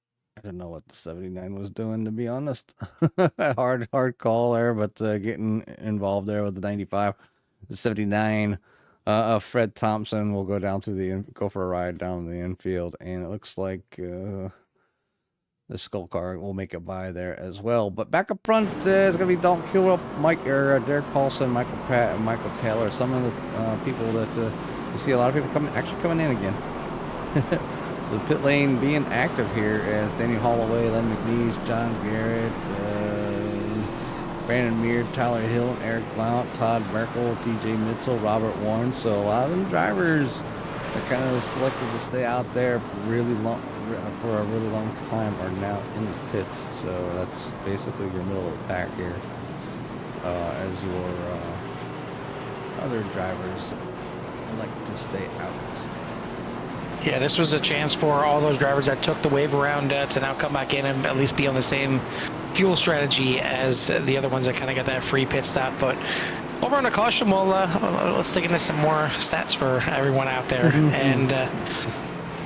don't know what the 79 was doing, to be honest. hard call there, but getting involved there with the 95. The 79 Fred Thompson will go down through go for a ride down the infield, and it looks like the Skull Car will make it by there as well. But back up front is going to be Dalton Kilroy, Derek Paulson, Michael Pratt, and Michael Taylor. Some of the people that you see a lot of people actually coming in again. So pit lane being active here as Danny Holloway, Len McNeese, John Garrett, Brandon Mears, Tyler Hill, Eric Blount, Todd Merkel, TJ Mitchell, Robert Warren. So a lot of them drivers that kind of selected to stay out there for a really long time are now in the pit. So that's basically your middle of the pack here as your other drivers like to stay out. Yeah, this was a chance for all those drivers that took the wave around to now come back in and at least be on the same fuel strategy as the other ones that kind of got that free pit stop. But over on the caution, let's dig into some more stats for everyone out there. And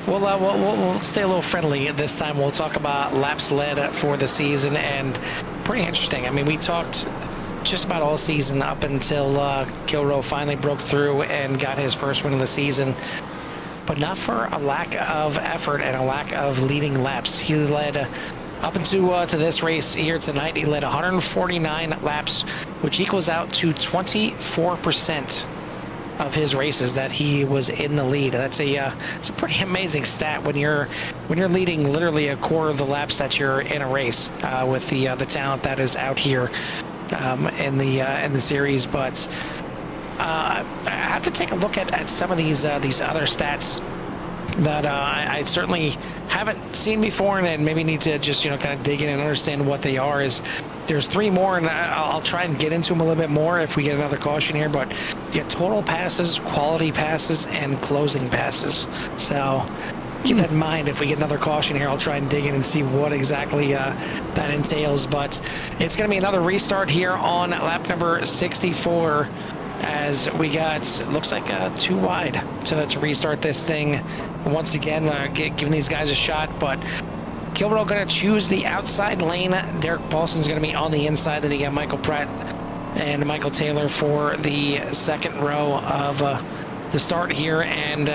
we'll stay a little friendly this time. We'll talk about laps led for the season, and pretty interesting. I mean, we talked just about all season up until Kilroy finally broke through and got his first win of the season. But not for a lack of effort and a lack of leading laps. He led up into to this race here tonight. He led 149 laps, which equals out to 24% of his races that he was in the lead. That's it's a pretty amazing stat when you're leading literally a quarter of the laps that you're in a race with the talent that is out here in the series. But I have to take a look at some of these other stats that I certainly haven't seen before, and maybe need to just kind of dig in and understand what they are. There's three more, and I'll try and get into them a little bit more if we get another caution here. But you get total passes, quality passes, and closing passes. So keep that in mind. If we get another caution here, I'll try and dig in and see what exactly that entails. But it's going to be another restart here on lap number 64. As we got, looks like too wide to restart this thing once again, giving these guys a shot. But Kilroy going to choose the outside lane. Derek Paulson's going to be on the inside. Then you got Michael Pratt and Michael Taylor for the second row of the start here, and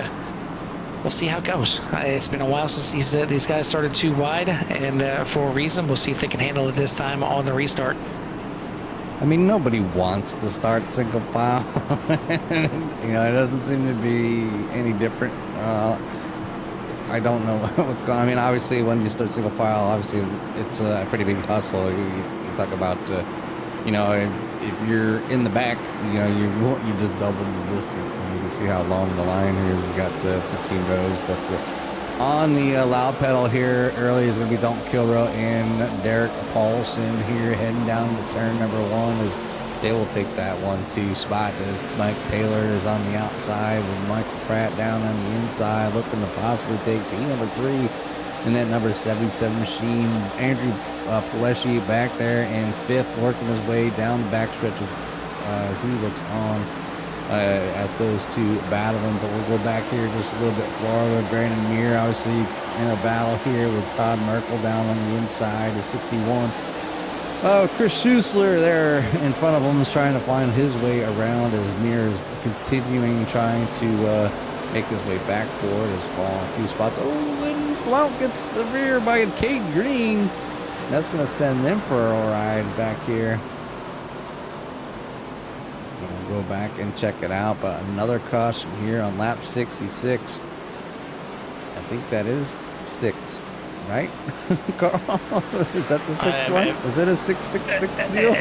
we'll see how it goes. It's been a while since these guys started too wide, and for a reason. We'll see if they can handle it this time on the restart. I mean, nobody wants to start single file. It doesn't seem to be any different. I don't know what's going on. I mean, obviously, when you start single file, obviously, it's a pretty big hustle. You talk about, if you're in the back, you just double the distance. And you can see how long the line here. We've got 15 rows. But on the loud pedal here early is going to be Dalton Kilroy and Derek Paulson here heading down to turn number 1 as they will take that 1-2 spot as Mike Taylor is on the outside with Michael Pratt down on the inside looking to possibly take P number 3 and that number 77 machine. Andrew Pileshi back there in 5th working his way down the backstretch as he looks on at those two battling. But we'll go back here just a little bit farther. Brandon Mears obviously in a battle here with Todd Merkel down on the inside of 61. Chris Schuessler there in front of him is trying to find his way around as Mears is continuing trying to make his way back forward as falling a few spots. Oh, and Blount gets the rear by Kate Green. That's going to send them for a ride back here. We'll go back and check it out, but another caution here on lap 66. I think that is 6, right? Carl, is that the 6th one? Is it a 666 deal?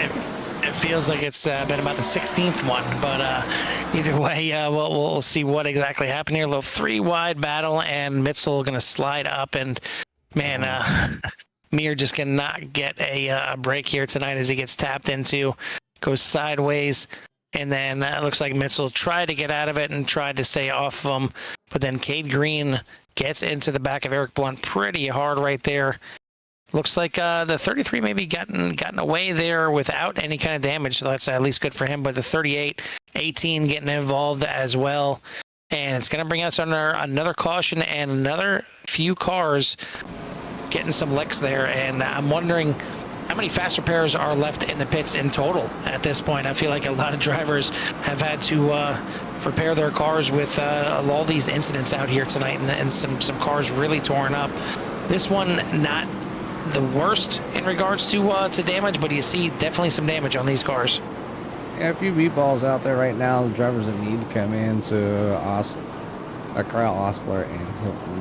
It feels like it's been about the 16th one, but either way, we'll see what exactly happened here. A little 3-wide battle, and Mitchell going to slide up, and man, Mir just cannot get a break here tonight as he gets tapped into, goes sideways. And then it looks like Mitchell tried to get out of it and tried to stay off of him. But then Cade Green gets into the back of Eric Blount pretty hard right there. Looks like the 33 maybe gotten away there without any kind of damage. So that's at least good for him. But the 38, 18 getting involved as well. And it's going to bring us under another caution and another few cars getting some licks there. And I'm wondering how many fast repairs are left in the pits in total at this point. I feel like a lot of drivers have had to repair their cars with all these incidents out here tonight, and some cars really torn up. This one not the worst in regards to damage, but you see definitely some damage on these cars. Yeah, a few meatballs out there right now. The drivers that need to come in to Corral, Osler, and Hilton,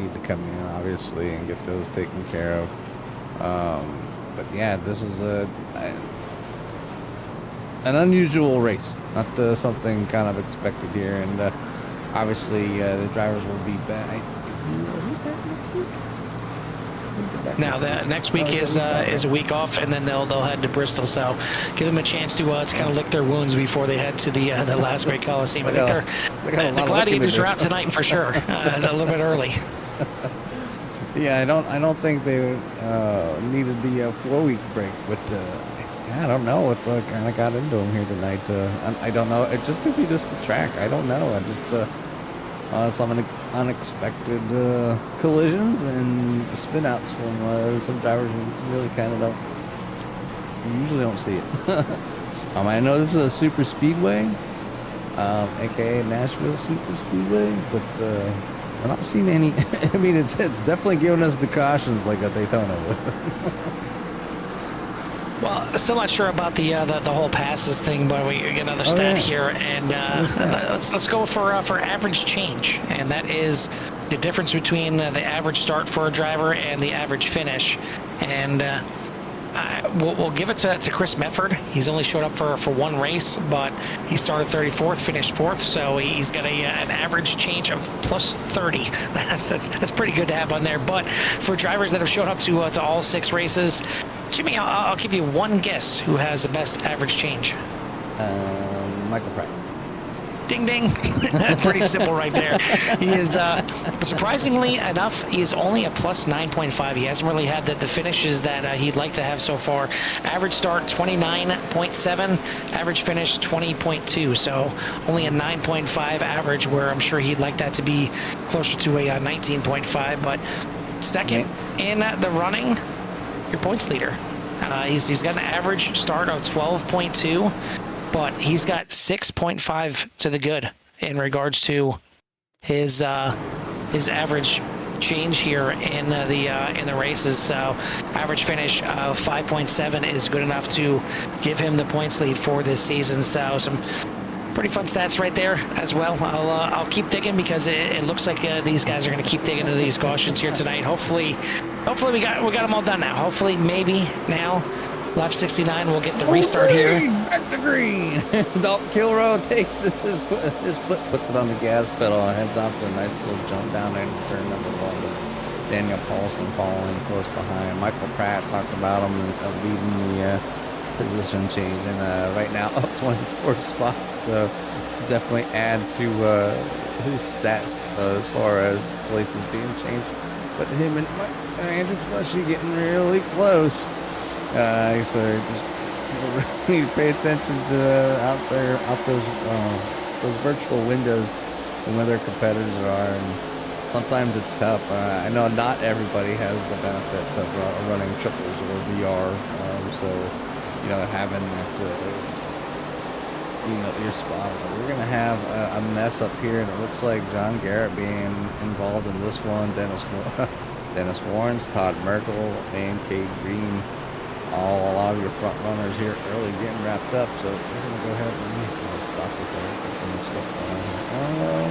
need to come in obviously and get those taken care of. But yeah, this is an unusual race, not something kind of expected here, and obviously the drivers will be back. Now, the next week is a week off, and then they'll head to Bristol. So, give them a chance to kind of lick their wounds before they head to the Last Great Coliseum. I think the Gladiators are out tonight for sure, a little bit early. Yeah, I don't think they needed the 4-week break, but I don't know what kind of got into them here tonight. I don't know. It just could be just the track. I don't know. I just some unexpected collisions and spin outs from some drivers who really kind of usually don't see it. I know this is a super speedway, aka Nashville Super Speedway, but we're not seeing any. I mean, it's definitely giving us the cautions like a Daytona would. Well, still not sure about the whole passes thing, but we get another stat here, and let's go for average change, and that is the difference between the average start for a driver and the average finish, and we'll give it to Chris Mefford. He's only showed up for one race, but he started 34th, finished 4th, so he's got an average change of plus 30. That's pretty good to have on there. But for drivers that have shown up to all 6 races, Jimmy, I'll give you one guess who has the best average change. Michael Pratt. Ding, ding. Pretty simple right there. He is, surprisingly enough, he is only a plus 9.5. He hasn't really had the finishes that he'd like to have so far. Average start 29.7, average finish 20.2. So only a 9.5 average, where I'm sure he'd like that to be closer to a 19.5. But second in the running, your points leader. He's got an average start of 12.2, but he's got 6.5 to the good in regards to his average change here in the races. So average finish of 5.7 is good enough to give him the points lead for this season. So some pretty fun stats right there as well. I'll keep digging, because it looks like these guys are going to keep digging into these cautions here tonight. Hopefully we got them all done now. Hopefully, maybe now, lap 69, we'll get the restart here. Back to green. Dalton Kilroe takes his foot, puts it on the gas pedal, and heads off to a nice little jump down there in turn number 1. With Daniel Paulson following close behind. Michael Pratt talked about him leading the position change, and right now up 24 spots. So it's definitely add to his stats as far as places being changed. But him and Andrew Flushy getting really close. So just people need to pay attention to out those virtual windows and where their competitors are. And sometimes it's tough. I know not everybody has the benefit of running triples or VR. So having that. Your spot. We're gonna have a mess up here, and it looks like John Garrett being involved in this one. Dennis Warrens, Todd Merkel, and Cade Green, a lot of your front runners here early getting wrapped up. So we're gonna go ahead and stop this. There's so much stuff going on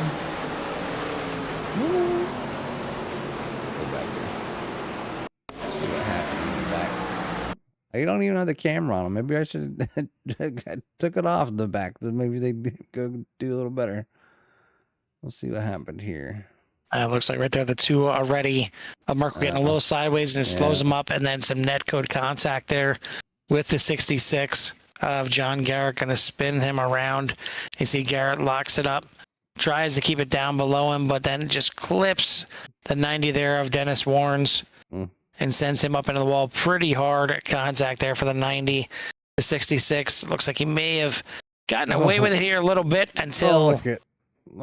here. Go back here. See what happens in the back. You don't even have the camera on them. Maybe I should have took it off the back. Then maybe they go do a little better. We'll see what happened here. Looks like right there, the two already. Merkel getting a little sideways, and it slows him up, and then some net code contact there with the 66 of John Garrett. Going to spin him around. You see Garrett locks it up, tries to keep it down below him, but then just clips the 90 there of Dennis Warrens. And sends him up into the wall. Pretty hard contact there for the 90. The 66 looks like he may have gotten away with it here a little bit until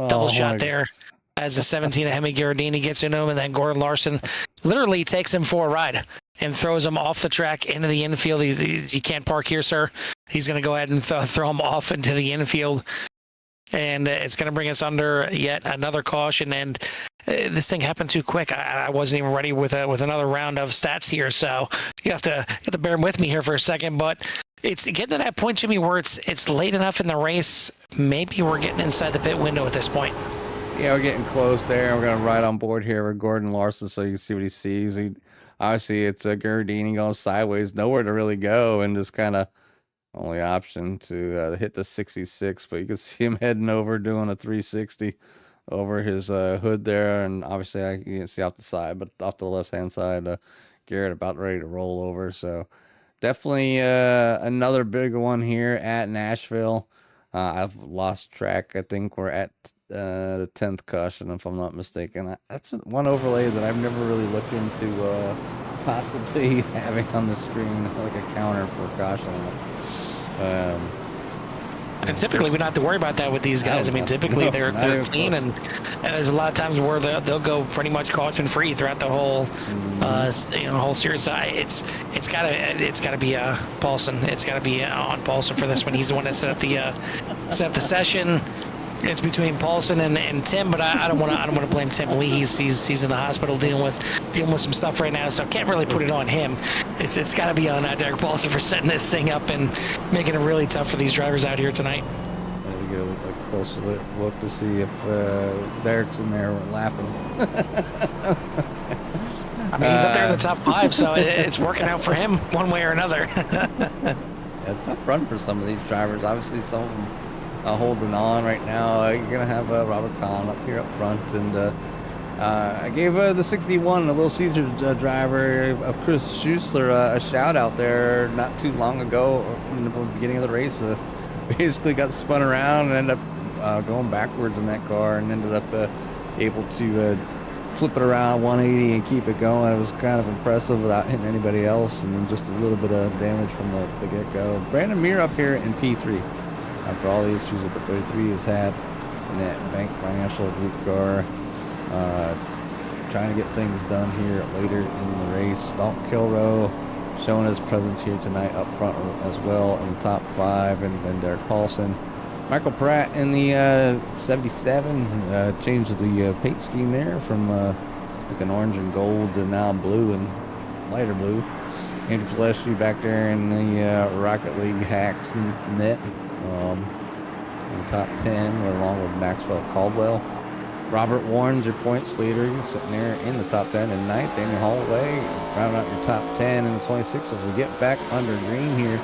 double shot there. as the 17 of Hemi Gherardini gets into him, and then Gordon Larson literally takes him for a ride and throws him off the track into the infield. You can't park here, sir. He's going to go ahead and throw him off into the infield. And it's going to bring us under yet another caution. And this thing happened too quick. I wasn't even ready with another round of stats here. So you have to bear with me here for a second. But it's getting to that point, Jimmy, where it's late enough in the race. Maybe we're getting inside the pit window at this point. Yeah, we're getting close there. We're going to ride on board here with Gordon Larson so you can see what he sees. Obviously, it's a Gherardini going sideways, nowhere to really go, and just kind of only option to hit the 66. But you can see him heading over, doing a 360 over his hood there. And obviously, you can see off the side, but off the left-hand side, Garrett about ready to roll over. So definitely another big one here at Nashville. I've lost track. I think we're at the 10th caution, if I'm not mistaken. That's one overlay that I've never really looked into possibly having on the screen, like a counter for caution. And typically we don't have to worry about that with these guys. I mean, typically they're clean, and there's a lot of times where they'll go pretty much caution free throughout the whole whole series. So it's gotta be Paulson. It's gotta be on Paulson for this one. He's the one that set up the session. It's between Paulson and Tim, but I don't want to blame Tim Lee. He's in the hospital dealing with some stuff right now, so I can't really put it on him. It's got to be on Derek Paulson for setting this thing up and making it really tough for these drivers out here tonight. There we go, a closer look to see if Derek's in there laughing. I mean, he's up there in the top 5, so it's working out for him one way or another. A tough run for some of these drivers. Obviously, some of them holding on right now. You're gonna have Robert Kahn up here up front, and I gave the 61, the Little Caesars driver of Chris Schuessler, a shout out there not too long ago in the beginning of the race. Basically got spun around and ended up going backwards in that car, and ended up able to flip it around 180 and keep it going. It was kind of impressive without hitting anybody else, and just a little bit of damage from the get-go. Brandon Muir up here in P3. After all the issues that the 33 has had in that Bank Financial Group car, trying to get things done here later in the race. Dalton Kilroe showing his presence here tonight up front as well in the top 5, and then Derek Paulson. Michael Pratt in the 77, changed the paint scheme there from like an orange and gold to now blue and lighter blue. Andrew Gillespie back there in the Rocket League hacks net. In the top 10, along with Maxwell Caldwell. Robert Warren's your points leader, sitting there in the top 10. And 9th, Daniel Holloway, rounding out your top 10 in the 26 as we get back under green here.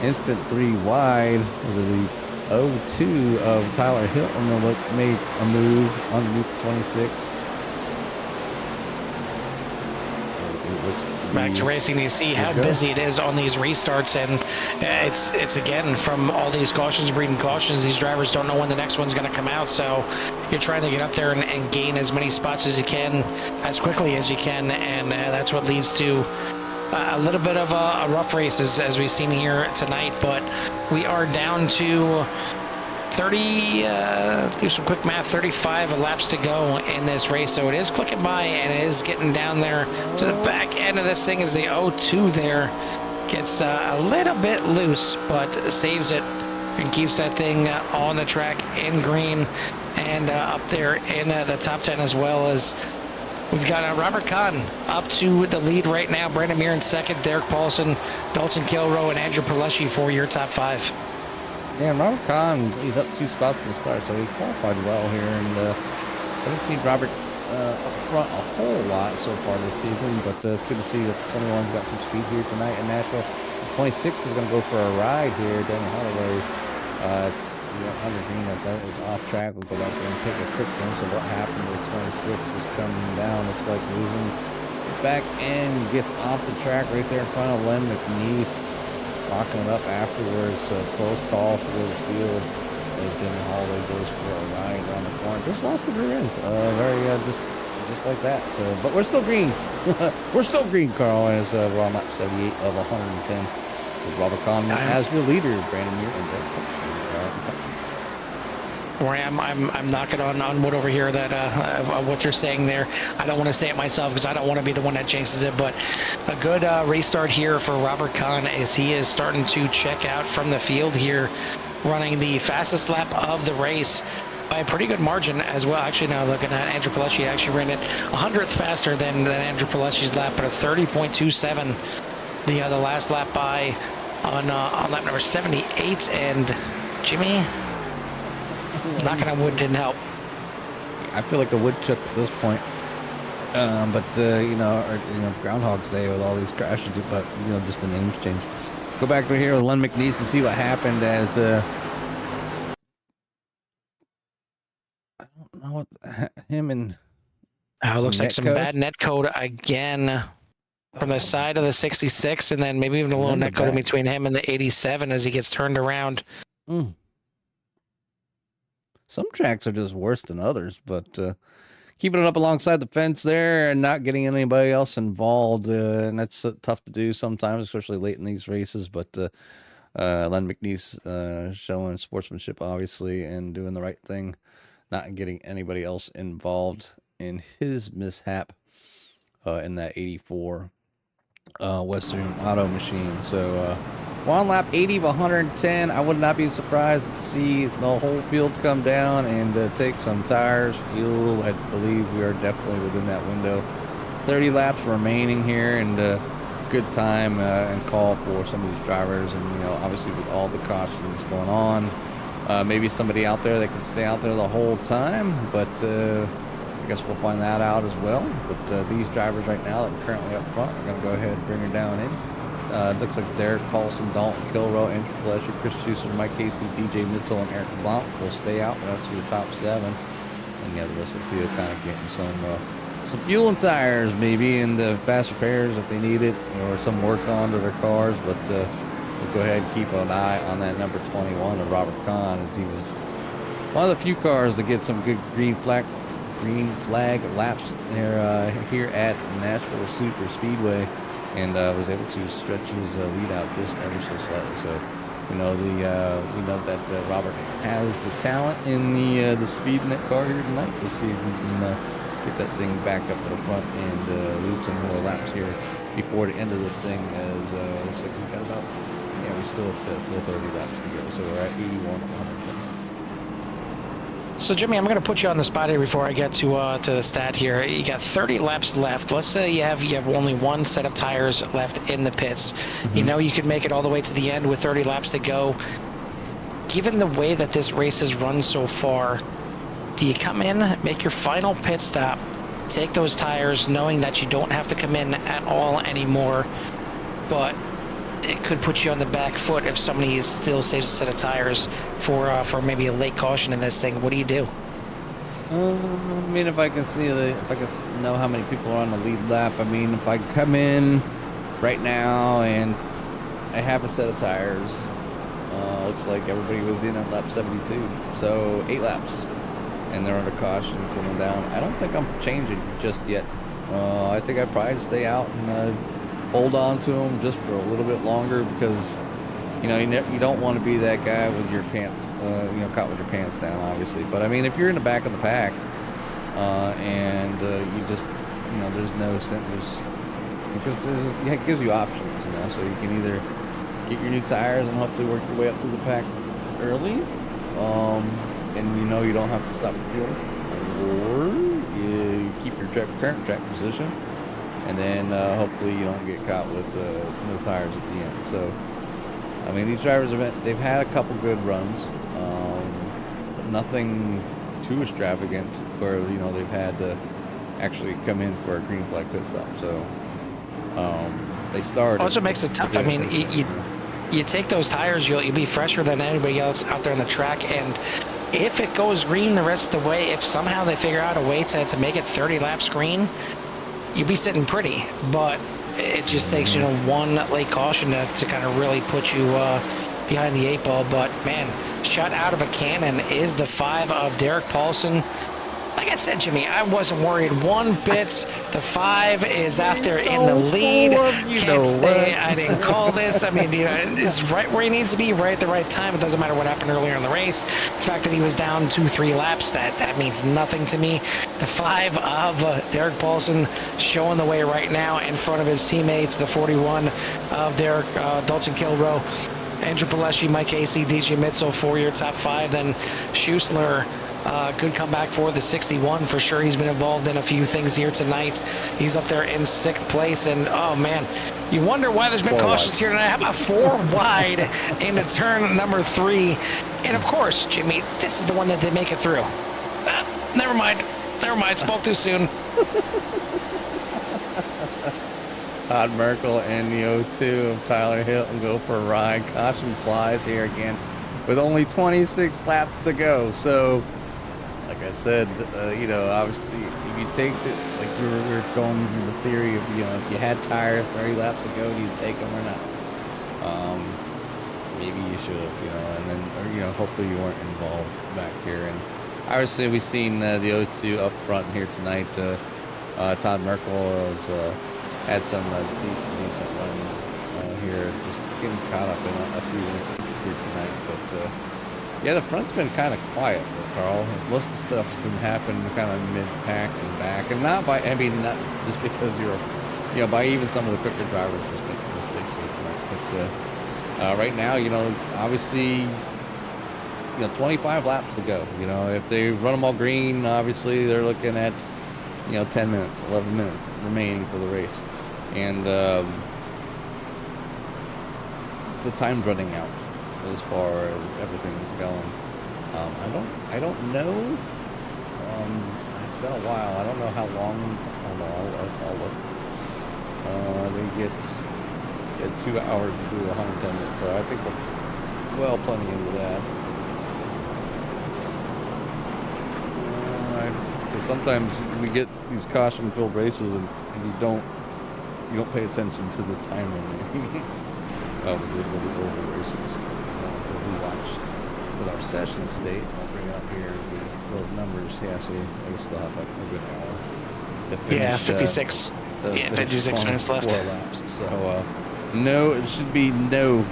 Instant 3 wide. Was it the 0-2 of Tyler Hilton that made a move underneath the 26. Back to racing, you see how busy it is on these restarts, and it's again from all these cautions breeding cautions. These drivers don't know when the next one's going to come out, so you're trying to get up there and gain as many spots as you can as quickly as you can, and that's what leads to a little bit of a rough race as we've seen here tonight. But we are down to 30, do some quick math, 35 laps to go in this race. So it is clicking by, and it is getting down there to the back end of this thing as the 0-2 there gets a little bit loose, but saves it and keeps that thing on the track in green and up there in the top 10, as well as we've got Robert Kahn up to the lead right now. Brandon Muir in second, Derek Paulson, Dalton Kilroe, and Andrew Perleschi for your top 5. Yeah, Robert Kahn, he's up 2 spots from the start, so he qualified well here, and I haven't seen Robert up front a whole lot so far this season, but it's good to see that the 21's got some speed here tonight in Nashville. The 26 is going to go for a ride here. Daniel Holloway, under green, that was off track. We'll go back there and take a quick glimpse of what happened with 26 was coming down. Looks like losing back end, gets off the track right there in front of Len McNeese. Locking it up afterwards, close call for the field as Daniel Holloway goes for a ride around the corner. Just lost the rear end, just like that. So, but we're still green. We're still green, Carl, as we're on lap 78 of 110 with Robert Kahn as your leader, Brandon Muir and Derek Paulson. where I'm knocking on wood over here that of what you're saying there. I don't want to say it myself because I don't want to be the one that jinxes it, but a good restart here for Robert Kahn as he is starting to check out from the field here, running the fastest lap of the race by a pretty good margin as well. Actually, now looking at Andrew Pilecki, actually ran it 100th faster than Andrew Pilecki's lap, but a 30.27 the last lap by on lap number 78. And Jimmy, knocking on wood didn't help. I feel like a wood chip at this point. But Groundhog's Day with all these crashes, but just the names change. Go back to here with Len McNeese and see what happened as I don't know what him and looks like some bad net code again from the side of the 66, and then maybe even a little net code in between him and the 87 as he gets turned around. Some tracks are just worse than others, but keeping it up alongside the fence there and not getting anybody else involved, and that's tough to do sometimes, especially late in these races. But Len McNeese showing sportsmanship, obviously, and doing the right thing, not getting anybody else involved in his mishap in that 84 Western Auto Machine. So we're on lap 80 of 110. I would not be surprised to see the whole field come down and take some tires, fuel. I believe we are definitely within that window. It's 30 laps remaining here, and good time and call for some of these drivers. And obviously with all the cautions going on, maybe somebody out there that can stay out there the whole time, but I guess we'll find that out as well. But these drivers right now that are currently up front are going to go ahead and bring her down in. Looks like Derek Paulson, Dalton Kilrow, Andrew Pilecki, Chris Schuster, Mike Casey, DJ Mitchell, and Eric Blount will stay out. That's your top 7. And the rest of the field kind of getting some fuel and tires maybe, and fast repairs if they need it, or some work on to their cars. But we'll go ahead and keep an eye on that number 21 of Robert Kahn, as he was one of the few cars to get some good green flag laps here at Nashville Super Speedway, and was able to stretch his lead out just ever so slightly. So we know that Robert has the talent in the speed in that car here tonight to see if we can get that thing back up to the front and lead some more laps here before the end of this thing. As looks like we've got about we still have 30 laps to go. So we're at 81 110. So Jimmy, I'm going to put you on the spot here before I get to the stat here. You got 30 laps left. Let's say you have only one set of tires left in the pits. Mm-hmm. You could make it all the way to the end with 30 laps to go. Given the way that this race has run so far, do you come in, make your final pit stop, take those tires, knowing that you don't have to come in at all anymore, but it could put you on the back foot if somebody still saves a set of tires for maybe a late caution in this thing? What do you do? I mean, if I can know how many people are on the lead lap. I mean, if I come in right now and I have a set of tires, looks like everybody was in at lap 72, so 8 laps, and they're under caution coming down. I don't think I'm changing just yet. I think I'd probably stay out and hold on to them just for a little bit longer, because you don't want to be that guy with your pants caught with your pants down, obviously. But I mean, if you're in the back of the pack and you just there's no sense, because it gives you options, so you can either get your new tires and hopefully work your way up through the pack early, and you don't have to stop for fuel, or you keep your current track position, and then hopefully you don't get caught with no tires at the end. So, I mean, these drivers they've had a couple good runs, but nothing too extravagant where they've had to actually come in for a green flag pit stop. So they started. Also makes it tough. I mean, you take those tires, you'll be fresher than anybody else out there on the track, and if it goes green the rest of the way, if somehow they figure out a way to make it 30 laps green, you'll be sitting pretty. But it just takes one late caution to kind of really put you behind the 8 ball. But man, shot out of a cannon is the 5 of Derek Paulson. like I said, Jimmy, I wasn't worried one bit. The 5 is out there in the so lead. full of you Can't know say what. I didn't call this. I mean, is right where he needs to be, right at the right time. It doesn't matter what happened earlier in the race. The fact that he was down 2-3 laps, that means nothing to me. The 5 of Derek Paulson showing the way right now in front of his teammates. The 41 of Derek Dalton Kilrow, Andrew Pileshi, Mike Hasty, DJ Mitzel for your top 5. Then Schussler, good comeback for the 61 for sure. He's been involved in a few things here tonight. He's up there in 6th place, and oh man, you wonder why there's been 4 cautions wide. here tonight. How about 4 wide into turn number 3? And of course, Jimmy, this is the one that did make it through. Never mind. Spoke too soon. Todd Merkel and the 02 of Tyler Hilton go for a ride. Caution flies here again with only 26 laps to go. So, like I said, obviously, if you take it, like we were going through the theory of, if you had tires 30 laps to go, do you take them or not? Maybe you should have, and then, or, hopefully you weren't involved back here. And obviously, we've seen the 02 up front here tonight. Todd Merkel has had some decent runs here, just getting caught up in a few incidents here tonight. But yeah, the front's been kind of quiet, Carl. Most of the stuff's been happening kind of mid-pack and back, and not just because you're, by even some of the quicker drivers just making mistakes here tonight. But right now, obviously, 25 laps to go. If they run them all green, obviously they're looking at 10 minutes, 11 minutes remaining for the race. And so time's running out as far as everything's going. I don't know. It's been a while. I don't know how long. I'll look. They get 2 hours to do 110 minutes, so I think we're well plenty into that. Because sometimes we get these caution-filled races and you don't pay attention to the time limit. We did with the oval races. We watched with our session state. I'll bring it up here. Those numbers. Yeah, see, they still have like a good hour to finish. Yeah, 56. 56 minutes left. 4 laps. So no, it should be no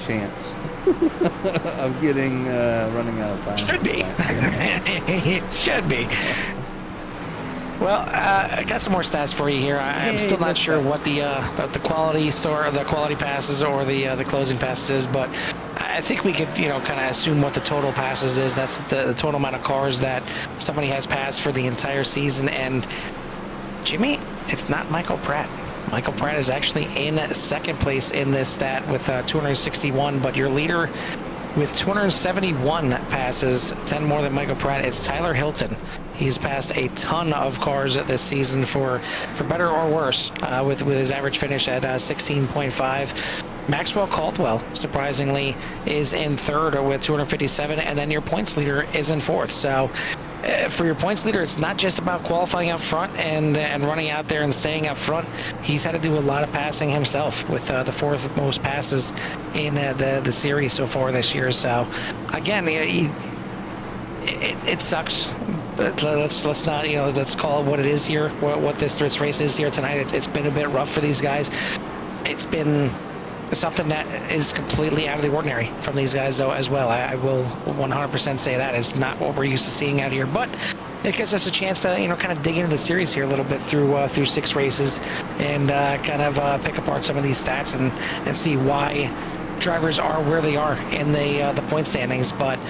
chance of getting running out of time. Should be. It should be. Well, I got some more stats for you here. I'm still not sure what the quality passes or the closing passes is, but I think we could kind of assume what the total passes is. That's the total amount of cars that somebody has passed for the entire season. And Jimmy, it's not Michael Pratt. Michael Pratt is actually in 2nd place in this stat with 261, but your leader with 271 passes, 10 more than Michael Pratt, it's Tyler Hilton. He's passed a ton of cars this season for better or worse, with his average finish at 16.5. Maxwell Caldwell, surprisingly, is in 3rd with 257, and then your points leader is in 4th. So for your points leader, it's not just about qualifying up front and running out there and staying up front. He's had to do a lot of passing himself with the 4th most passes in the series so far this year. So again, it sucks. But let's not let's call it what it is here. What this race is here tonight. It's been a bit rough for these guys. It's been something that is completely out of the ordinary from these guys, though, as well. I will 100% say that it's not what we're used to seeing out here, but it gives us a chance to kind of dig into the series here a little bit through 6 races and kind of pick apart some of these stats and see why drivers are where they are in the point standings. But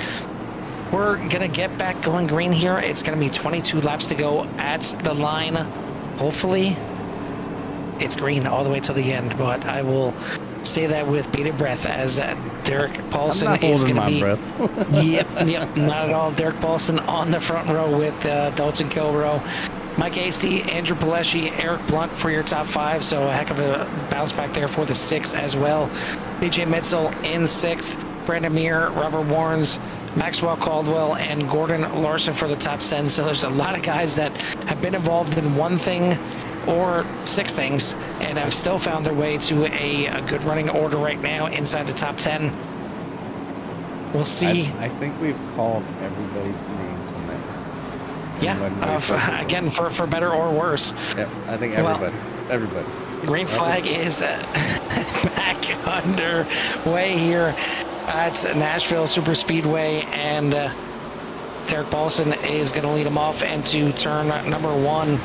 we're gonna get back going green here. It's gonna be 22 laps to go at the line. Hopefully it's green all the way to the end, but I will say that with bated breath as Derek Paulson is going to be. Breath. Yep, not at all. Derek Paulson on the front row with Dalton Kilrow, Mike Hasty, Andrew Pileshi, Eric Blunt for your top 5. So a heck of a bounce back there for the 6 as well. DJ Mitzel in 6th, Brandon Muir, Robert Warrens, Maxwell Caldwell, and Gordon Larson for the top 10. So there's a lot of guys that have been involved in one thing or 6 things and have still found their way to a good running order right now inside the top 10. We'll see. I think we've called everybody's name Yeah, again, for better or worse. Yeah, I think everybody. Green flag is back underway here at Nashville Super Speedway, and Derek Paulson is going to lead him off into turn number 1.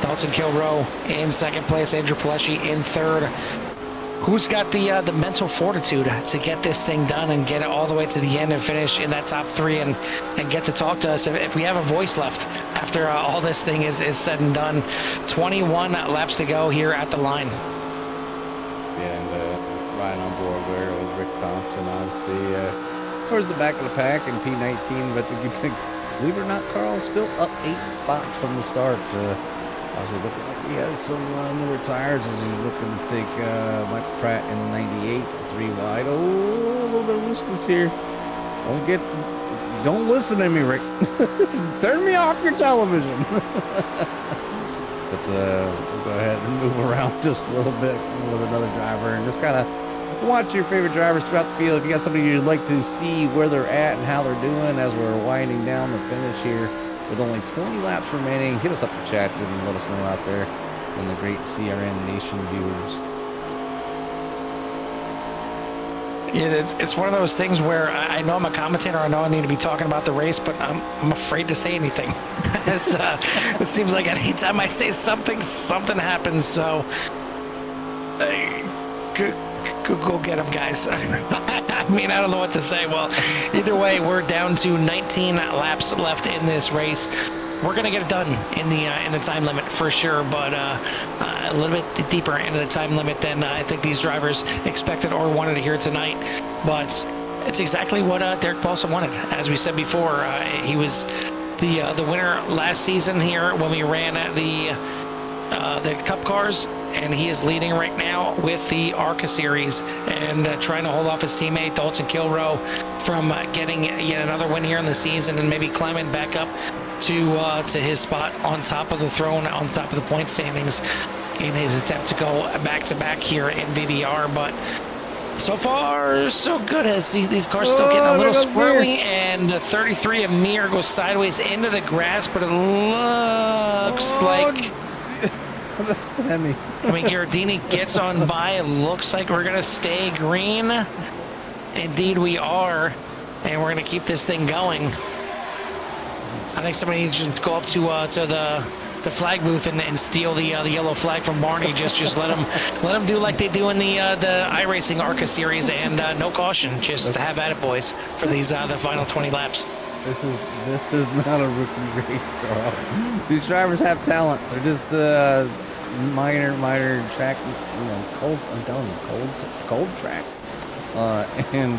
Dalton Kilrow in second place, Andrew Pileshi in third. Who's got the mental fortitude to get this thing done and get it all the way to the end and finish in that top 3 and get to talk to us if we have a voice left after all this thing is said and done. 21 laps to go here at the line. Yeah, and riding on board there with Rick Thompson, obviously towards the back of the pack in P19, but believe it or not, Carl, still up 8 spots from the start. Obviously looking like he has some newer tires as he's looking to take Michael Pratt in 98, 3 wide. Oh, a little bit of looseness here. Don't listen to me, Rick. Turn me off your television. But we'll go ahead and move around just a little bit with another driver and just kind of watch your favorite drivers throughout the field. If you got somebody you'd like to see where they're at and how they're doing as we're winding down the finish here. With only 20 laps remaining, hit us up in chat and let us know out there in the great CRN Nation viewers. Yeah, it's one of those things where I know I'm a commentator, I know I need to be talking about the race, but I'm afraid to say anything. It seems like anytime I say something happens. So go get them, guys. I mean, I don't know what to say. Well, either way, we're down to 19 laps left in this race. We're gonna get it done in the time limit for sure, but a little bit deeper into the time limit than I think these drivers expected or wanted to hear tonight. But it's exactly what Derek Paulson wanted. As we said before, he was the winner last season here when we ran the Cup cars. And he is leading right now with the ARCA series and trying to hold off his teammate Dalton Kilrow from getting yet another win here in the season and maybe climbing back up to his spot on top of the throne, on top of the point standings in his attempt to go back-to-back here in VVR. But so far, so good, as these cars still getting a little squirrely, and the 33 of Mir goes sideways into the grass, but it looks like... That's Hemi. I mean, Giardini gets on by. It looks like we're going to stay green. Indeed, we are. And we're going to keep this thing going. I think somebody needs to go up to the flag booth and steal the yellow flag from Barney. Just let them do like they do in the iRacing ARCA series, and no caution. Just have at it, boys, for these the final 20 laps. This is not a rookie race, Carl. These drivers have talent. They're just minor track, cold. I'm telling you, cold track, and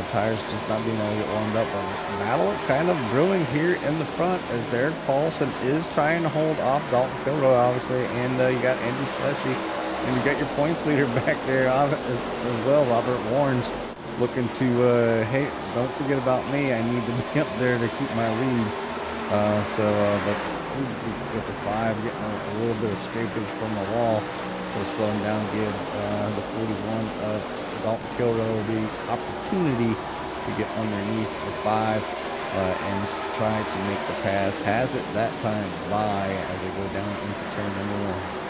tires just not being able to get warmed up. A battle kind of brewing here in the front as Derek Paulson is trying to hold off Dalton Kilrow, obviously, and you got Andrew Pileshi, and you got your points leader back there as well, Robert Warnes. Looking to, hey, don't forget about me. I need to be up there to keep my lead. But we get the 5, getting a little bit of scrapage from the wall. We'll slow him down, give the 41 of Dalton Kilrow the opportunity to get underneath the 5 and try to make the pass. Has it that time by as they go down into turn number 1.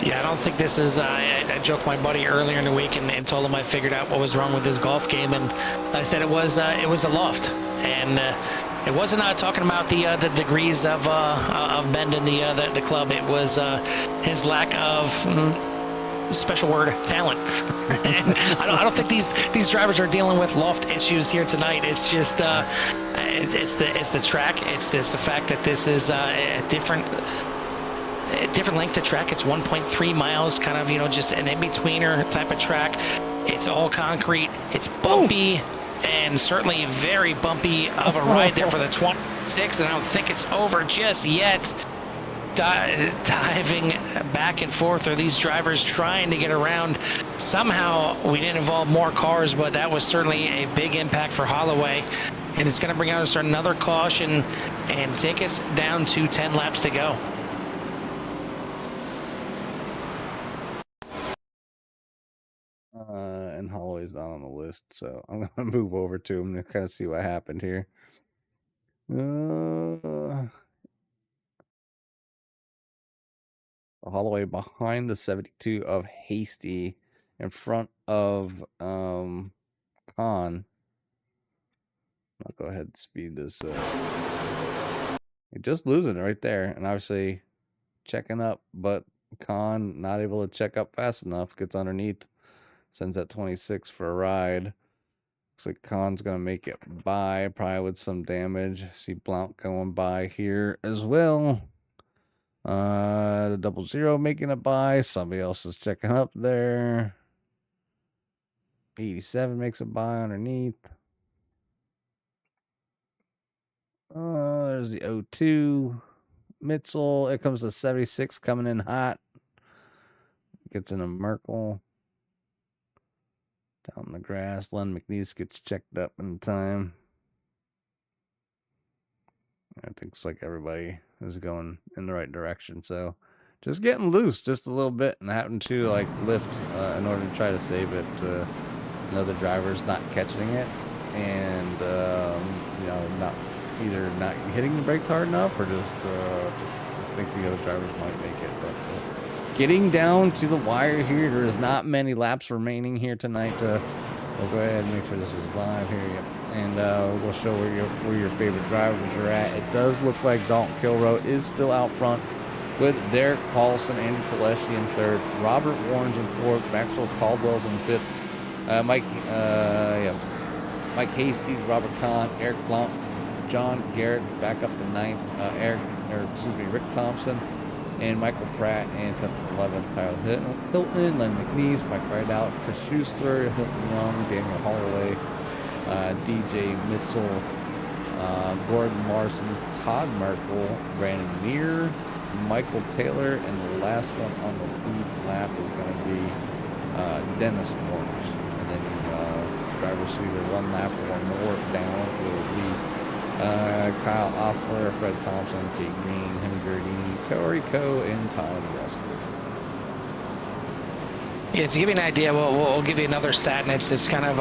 Yeah, I don't think this is, I joked my buddy earlier in the week and told him I figured out what was wrong with his golf game, and I said it was a loft, and it wasn't talking about the degrees of bend in the club. It was his lack of special word talent. And I don't think these drivers are dealing with loft issues here tonight. It's just it's the track. It's the fact that this is a different length of track. It's 1.3 miles, kind of, just an in-betweener type of track. It's all concrete. It's bumpy, and certainly very bumpy of a ride there for the 26, and I don't think it's over just yet. Diving back and forth are these drivers trying to get around. Somehow we didn't involve more cars, but that was certainly a big impact for Holloway, and it's going to bring out another caution and take us down to 10 laps to go. And Holloway's not on the list, so I'm gonna move over to him to kind of see what happened here. All the way behind the 72 of Hasty, in front of Khan. I'll go ahead and speed this up. You're just losing right there, and obviously checking up, but Khan not able to check up fast enough, gets underneath, sends that 26 for a ride. Looks like Khan's gonna make it by, probably with some damage. See Blount going by here as well. The 00 making it by. Somebody else is checking up there. 87 makes it by underneath. There's the 02. Mitzel. It comes to 76 coming in hot. Gets in a Merkel. Down the grass. Len McNeese gets checked up in time. I think it's like everybody is going in the right direction. So just getting loose just a little bit and having to like lift in order to try to save it. Another driver's not catching it, and you know, not hitting the brakes hard enough, or just I think the other drivers might make it. But getting down to the wire here, there is not many laps remaining here tonight. We'll go ahead and make sure this is live here. Yep. And we'll show where your favorite drivers are at. It does look like Dalton Kilroe is still out front with Derek Paulson, Andrew Pileshi in third, Robert Warren's in fourth, Maxwell Caldwell's in fifth, Mike Hasty, Robert Kahn, Eric Blount, John Garrett back up to ninth, Rick Thompson, and Michael Pratt, and 10th and 11th, Tyler Hilton, Len McNeese, Mike Rideout, Chris Schuster, Hilton Young, Daniel Holloway, DJ Mitzel, Gordon Larson, Todd Merkel, Brandon Meir, Michael Taylor, and the last one on the lead lap is going to be Dennis Morris. And then drivers who either one lap or more down will be Kyle Osler, Fred Thompson, Jake Green, Henry Gardini, Corey Coe, and Tyler Russell. Yeah, to give you an idea, we'll give you another stat, and it's kind of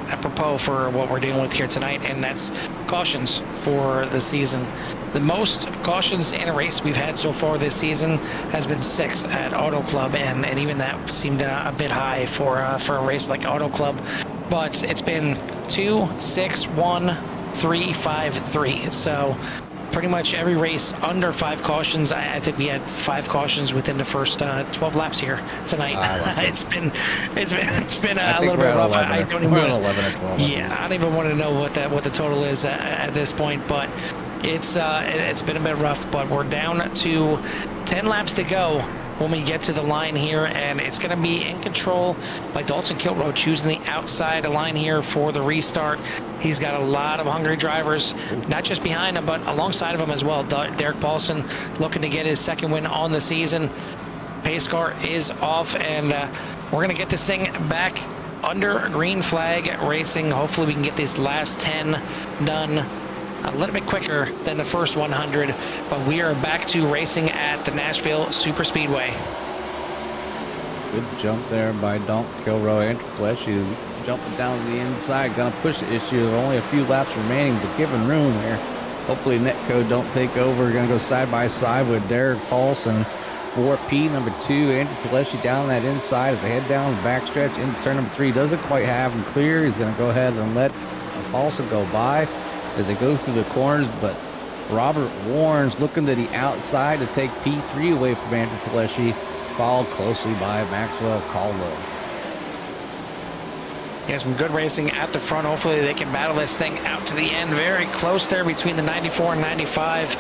apropos for what we're dealing with here tonight, and that's cautions for the season. The most cautions in a race we've had so far this season has been 6 at Auto Club, and even that seemed a bit high for a race like Auto Club. But it's been 2, 6, 1, 3, 5, 3. So pretty much every race under 5 cautions. I think we had 5 cautions within the first 12 laps here tonight. It's been a little bit rough. I don't even want 11 or 12. Yeah, I don't even want to know what the total is at this point, but it's been a bit rough. But we're down to 10 laps to go when we get to the line here, and it's going to be in control by Dalton Kilroe, choosing the outside line here for the restart. He's got a lot of hungry drivers, not just behind him, but alongside of him as well. Derek Paulson looking to get his second win on the season. Pace car is off, and we're going to get this thing back under green flag racing. Hopefully we can get these last 10 done a little bit quicker than the first 100, but we are back to racing at the Nashville Super Speedway. Good jump there by Dalton Kilroe. Andrew Pileshi jumping down to the inside, gonna push the issue. There are only a few laps remaining, but giving room here. Hopefully Netcode don't take over. Gonna go side by side with Derek Paulson for P number 2. Andrew Pileshi down that inside as they head down the backstretch into turn number 3. Doesn't quite have him clear. He's gonna go ahead and let Paulson go by as it goes through the corners, but Robert Warren's looking to the outside to take P3 away from Andrew Pileshi, followed closely by Maxwell Caldwell. Yeah, some good racing at the front. Hopefully they can battle this thing out to the end. Very close there between the 94 and 95.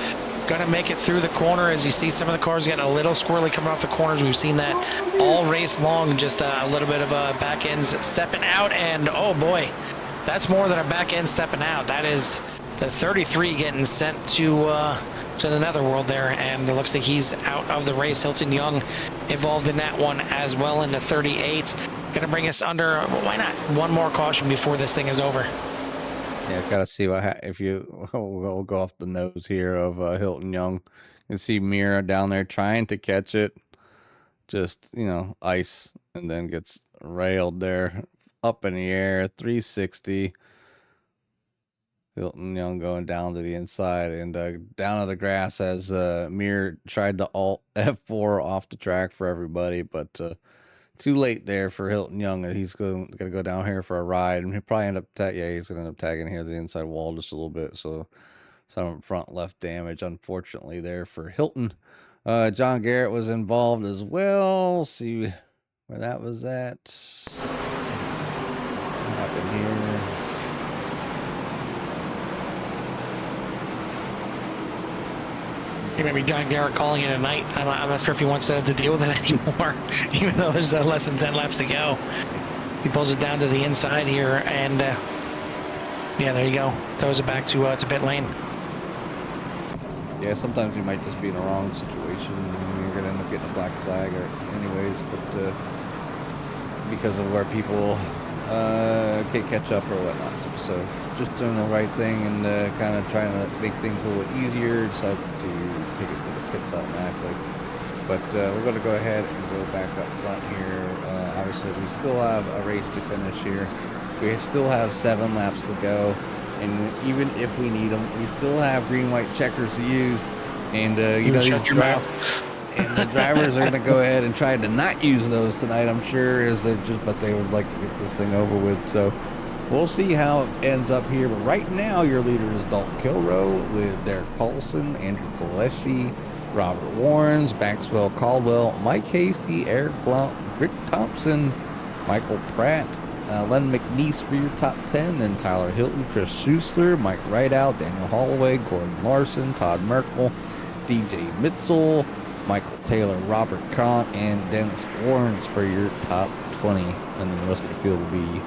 Going to make it through the corner. As you see, some of the cars getting a little squirrely coming off the corners. We've seen that all race long, just a little bit of back ends stepping out, and oh boy, that's more than a back end stepping out. That is the 33 getting sent to the netherworld there, and it looks like he's out of the race. Hilton Young involved in that one as well in the 38. Going to bring us under, why not, one more caution before this thing is over. Yeah, gotta see what if you we'll go off the nose here of Hilton Young. You can see Mira down there trying to catch it, just ice, and then gets railed there up in the air, 360. Hilton Young going down to the inside and down to the grass as Mir tried to alt F4 off the track for everybody, but too late there for Hilton Young. He's going to go down here for a ride, and he'll probably end up he's going to end up tagging here the inside wall just a little bit. So some front left damage, unfortunately, there for Hilton. John Garrett was involved as well. See where that was at. What happened here? Maybe John Garrett calling it a night. I'm not sure if he wants to deal with it anymore, even though there's less than 10 laps to go. He pulls it down to the inside here, and yeah, there you go. Throws it back to pit lane. Yeah, sometimes you might just be in the wrong situation and you're going to end up getting a black flag or anyways, but because of where people can't catch up or whatnot. So just doing the right thing and kind of trying to make things a little easier, decides to take it to the pits automatically. But we're going to go ahead and go back up front here. Obviously, we still have a race to finish here. We still have 7 laps to go. And even if we need them, we still have green, white checkers to use. And, you know, shut your mouth. And the drivers are going to go ahead and try to not use those tonight, I'm sure, but they would like to get this thing over with. So we'll see how it ends up here. But right now, your leader is Dalton Kilrow with Derek Paulson, Andrew Koleshi, Robert Warrens, Maxwell Caldwell, Mike Hasty, Eric Blount, Rick Thompson, Michael Pratt, Len McNeese for your top 10, then Tyler Hilton, Chris Schuessler, Mike Rideout, Daniel Holloway, Gordon Larson, Todd Merkel, DJ Mitzel, Michael Taylor, Robert Kahn, and Dennis Warrens for your top 20. And then the rest of the field will be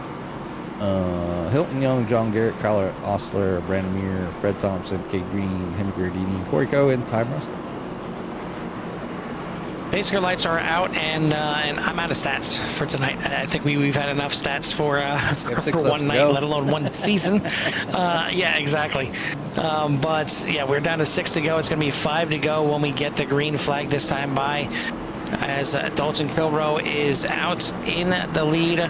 Hilton Young, John Garrett, Kyler Ostler, Brandon Muir, Fred Thompson, Kate Green, Henry Gardini, Corey Coe, and Ty Russell. Basic lights are out, and I'm out of stats for tonight. I think we've had enough stats for one night, let alone one season. Yeah, exactly. But yeah, we're down to 6 to go. It's going to be 5 to go when we get the green flag this time by, as Dalton Kilrow is out in the lead,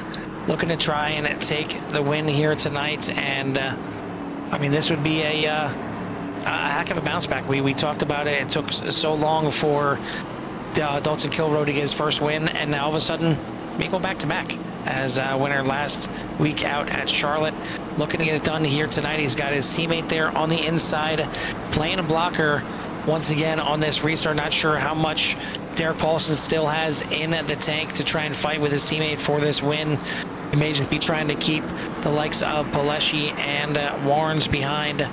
looking to try and take the win here tonight. And I mean, this would be a heck of a bounce back. We talked about it. It took so long for Dalton Kilrow to get his first win, and now all of a sudden may go back to back as winner last week out at Charlotte. Looking to get it done here tonight. He's got his teammate there on the inside playing a blocker once again on this restart. Not sure how much Derek Paulson still has in the tank to try and fight with his teammate for this win. He may just be trying to keep the likes of Paleshi and Warrens behind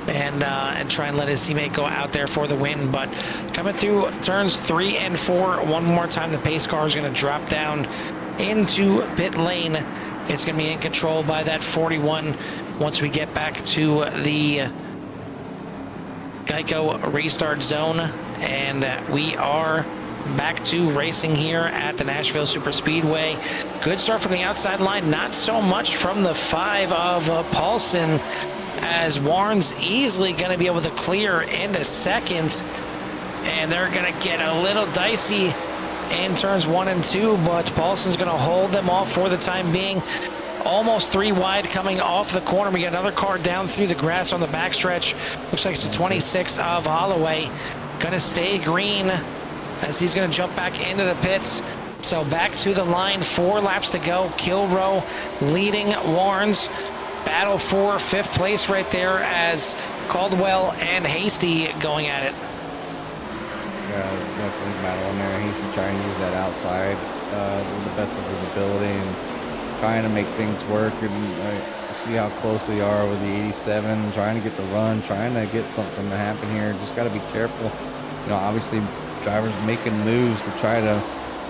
and try and let his teammate go out there for the win. But coming through turns 3 and 4 one more time, the pace car is going to drop down into pit lane. It's going to be in control by that 41 once we get back to the Geico restart zone, and we are back to racing here at the Nashville Super Speedway. Good start from the outside line, not so much from the 5 of Paulson, as Warren's easily going to be able to clear into second, and they're going to get a little dicey in turns 1 and 2, but Paulson's going to hold them off for the time being. Almost 3 wide coming off the corner. We got another car down through the grass on the backstretch. Looks like it's the 26 of Holloway. Going to stay green as he's going to jump back into the pits. So back to the line, 4 laps to go. Kilrow leading Warrens. Battle for 5th place right there as Caldwell and Hasty going at it. Yeah, definitely battle in there. Hasty trying to use that outside with the best of his ability and trying to make things work, and see how close they are with the 87, trying to get the run, trying to get something to happen here. Just got to be careful. You know, obviously drivers making moves to try to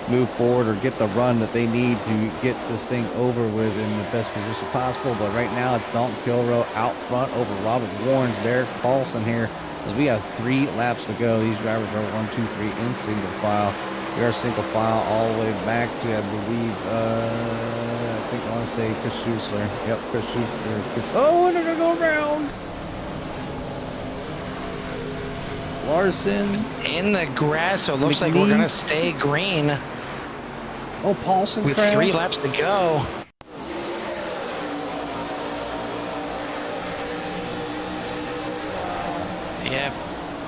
move forward or get the run that they need to get this thing over with in the best position possible. But right now it's Dalton Kilrow out front over Robert Warrens, Derek Paulson here, as we have 3 laps to go. These drivers are 1, 2, 3 in single file. We are single file all the way back to, I believe, I think I want to say Chris Schuessler. Yep, Chris Schuessler. Oh, and they're going to go around. Larson. In the grass, so it looks like we're going to stay green. Oh, Paulson with crashed. 3 laps to go.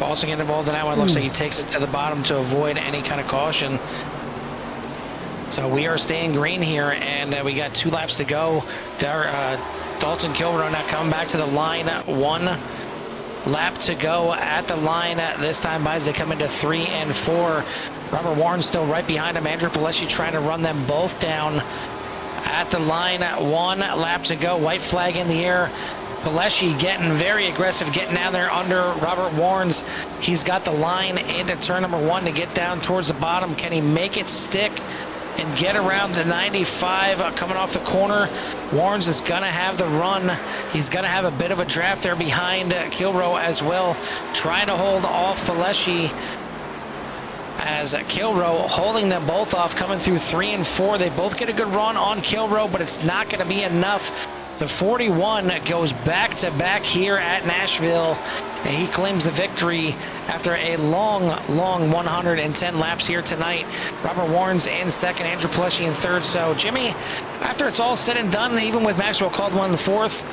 also getting involved in that one. Looks like he takes it to the bottom to avoid any kind of caution. So we are staying green here, and we got 2 laps to go. Dalton Kilburn now coming back to the line. 1 lap to go at the line. This time by as they come into 3 and 4. Robert Warren still right behind him. Andrew Pileshi trying to run them both down at the line. 1 lap to go. White flag in the air. Pileshi getting very aggressive, getting down there under Robert Warren's. He's got the line into turn number 1 to get down towards the bottom. Can he make it stick and get around the 95 coming off the corner? Warren's is going to have the run. He's going to have a bit of a draft there behind Kilrow as well, trying to hold off Pileshi, as Kilrow holding them both off, coming through 3 and 4. They both get a good run on Kilrow, but it's not going to be enough. The 41 goes back-to-back here at Nashville, and he claims the victory after a long 110 laps here tonight. Robert Warren's in second, Andrew Pileshi in third. So, Jimmy, after it's all said and done, even with Maxwell Caldwell in the fourth,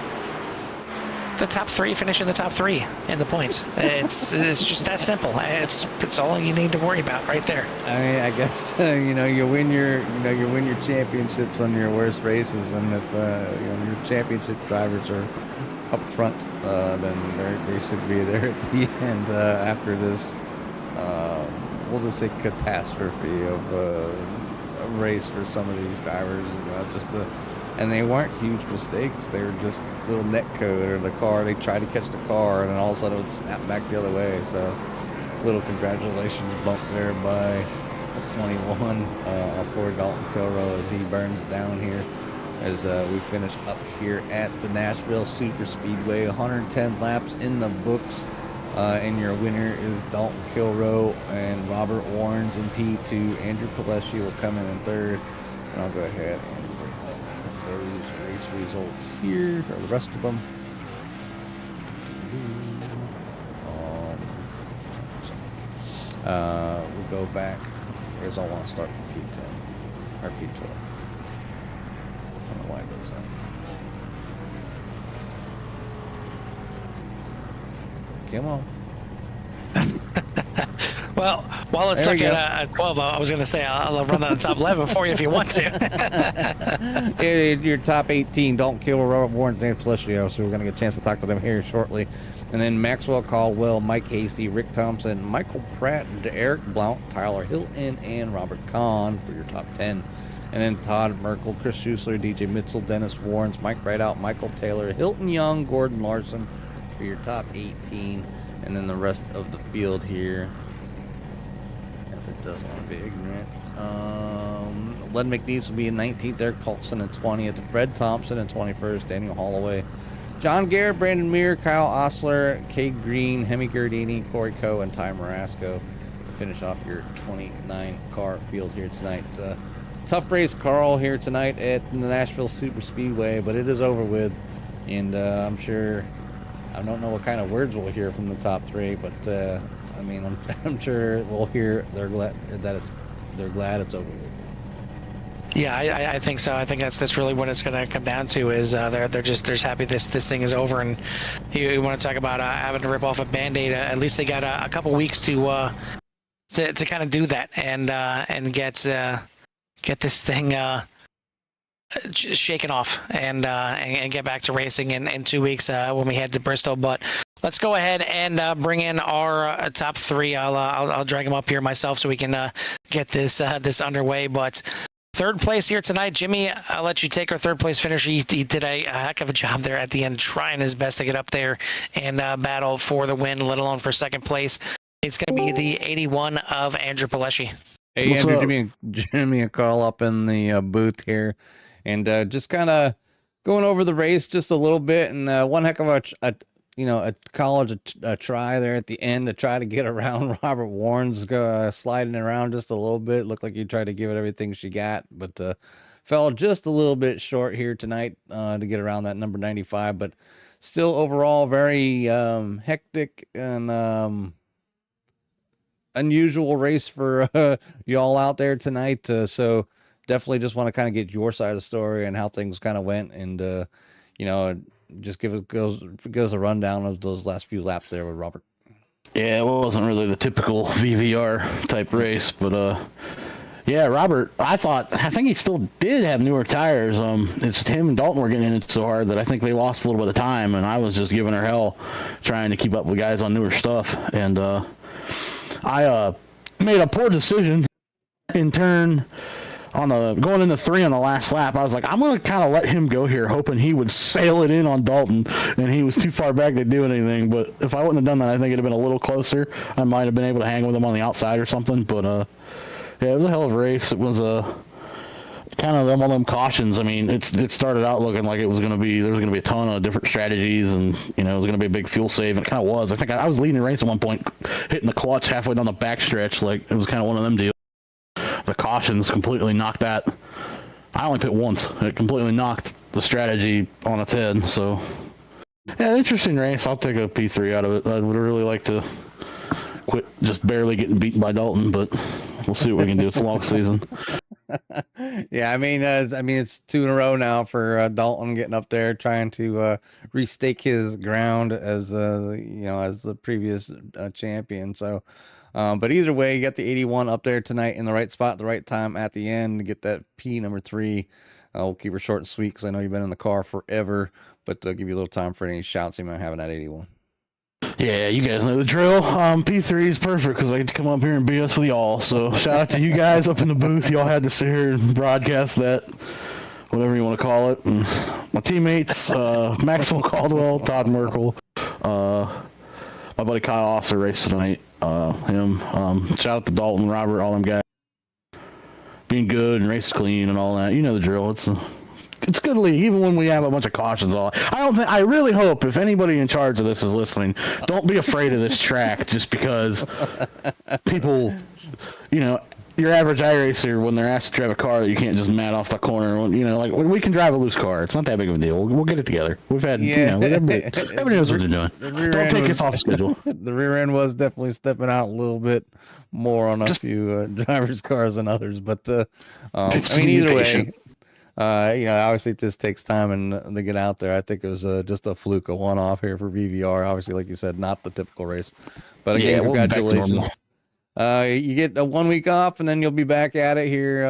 the top 3 finish in the top 3 in the points. It's just that simple. It's all you need to worry about right there. I mean, I guess you win your championships on your worst races, and if your championship drivers are up front, then they should be there at the end after this. We'll just say catastrophe of a race for some of these drivers. And they weren't huge mistakes. They were just little net code or the car. They tried to catch the car, and then all of a sudden it would snap back the other way. So, little congratulations bump there by 21 for Dalton Kilrow as he burns down here. As we finish up here at the Nashville Super Speedway, 110 laps in the books. And your winner is Dalton Kilrow, and Robert Warren's in P2. Andrew Pileshi will come in third. And I'll go ahead and those race results here, or the rest of them. We'll go back. Here's all I want to start from P10 or P12. I don't know why it goes down. Come on. Well, while it's stuck at 12, I was going to say I'll run on the top 11 for you if you want to. Your top 18, Dalton Kilrow, Robert Warren, Andrew Pileshi, so we're going to get a chance to talk to them here shortly. And then Maxwell Caldwell, Mike Hasty, Rick Thompson, Michael Pratt, Eric Blount, Tyler Hilton, and Robert Kahn for your top 10. And then Todd Merkel, Chris Schuessler, DJ Mitchell, Dennis Warrens, Mike Rideout, Michael Taylor, Hilton Young, Gordon Larson for your top 18. And then the rest of the field here, if it doesn't want to be ignorant, Len McNeese will be in 19th, Eric Colson in 20th, Fred Thompson in 21st, Daniel Holloway, John Garrett, Brandon Meir, Kyle Osler, Cade Green, Hemi Gardini, Corey Coe, and Ty Marasco to finish off your 29 car field here tonight. Tough race, Carl, here tonight at the Nashville Super Speedway, but it is over with, and I'm sure, I don't know what kind of words we'll hear from the top 3, but I mean, I'm sure we'll hear they're glad it's over with. Yeah, I think so. I think that's really what it's going to come down to is they're just happy this thing is over. And you want to talk about having to rip off a Band-Aid, at least they got a couple weeks to kind of do that and get this thing shaken off and get back to racing in 2 weeks when we head to Bristol. But let's go ahead and bring in our top 3. I'll drag them up here myself so we can get this underway. But third place here tonight, Jimmy, I'll let you take our third place finisher. He did a heck of a job there at the end, trying his best to get up there and battle for the win, let alone for second place. It's going to be the 81 of Andrew Pileshi. Hey, what's Andrew, Jimmy and Carl up in the booth here, and just kind of going over the race just a little bit, and one heck of a college try there at the end to try to get around Robert Warren's sliding around just a little bit. Looked like he tried to give it everything she got, but fell just a little bit short here tonight to get around that number 95. But still, overall, very hectic and unusual race for y'all out there tonight. So definitely just want to kind of get your side of the story and how things kind of went, and just give us a rundown of those last few laps there with Robert. Yeah, it wasn't really the typical VVR type race, but yeah, Robert, I think he still did have newer tires. It's him and Dalton were getting in it so hard that I think they lost a little bit of time, and I was just giving her hell trying to keep up with guys on newer stuff. And I made a poor decision in turn on going into 3 on the last lap. I was like, I'm going to kind of let him go here, hoping he would sail it in on Dalton, and he was too far back to do anything. But if I wouldn't have done that, I think it'd have been a little closer. I might have been able to hang with him on the outside or something, but yeah, it was a hell of a race. It was kind of one of them cautions. I mean, it started out looking like there was going to be a ton of different strategies, and it was going to be a big fuel save, and it kind of was. I think I was leading the race at one point, hitting the clutch halfway down the backstretch, like it was kind of one of them deals. The cautions completely knocked that. I only pit once. It completely knocked the strategy on its head. So, yeah, interesting race. I'll take a P3 out of it. I would really like to quit just barely getting beaten by Dalton, but we'll see what we can do. It's a long season. Yeah, I mean, it's 2 in a row now for Dalton getting up there, trying to restake his ground as as the previous champion. So, but either way, you got the 81 up there tonight in the right spot, at the right time at the end to get that P number 3. We'll keep her short and sweet because I know you've been in the car forever, but give you a little time for any shouts you might have in that 81. Yeah, you guys know the drill. P3 is perfect because I get to come up here and BS with y'all. So shout out to you guys up in the booth. Y'all had to sit here and broadcast that, whatever you want to call it. And my teammates, Maxwell Caldwell, Todd Merkel, my buddy Kyle also raced tonight. Him. Shout out to Dalton, Robert, all them guys. Being good and race clean and all that. You know the drill. It's good league, even when we have a bunch of cautions. I really hope if anybody in charge of this is listening, don't be afraid of this track just because people, your average iRacer, when they're asked to drive a car that you can't just mat off the corner, like we can drive a loose car. It's not that big of a deal. We'll get it together. We've had, everybody knows what they're doing. Don't take us off the schedule. The rear end was definitely stepping out a little bit more on a few drivers' cars than others, but I mean, either way. Obviously it just takes time and to get out there. I think it was just a fluke, a one-off here for VVR. Obviously, like you said, not the typical race. But again, congratulations. You get a 1 week off, and then you'll be back at it here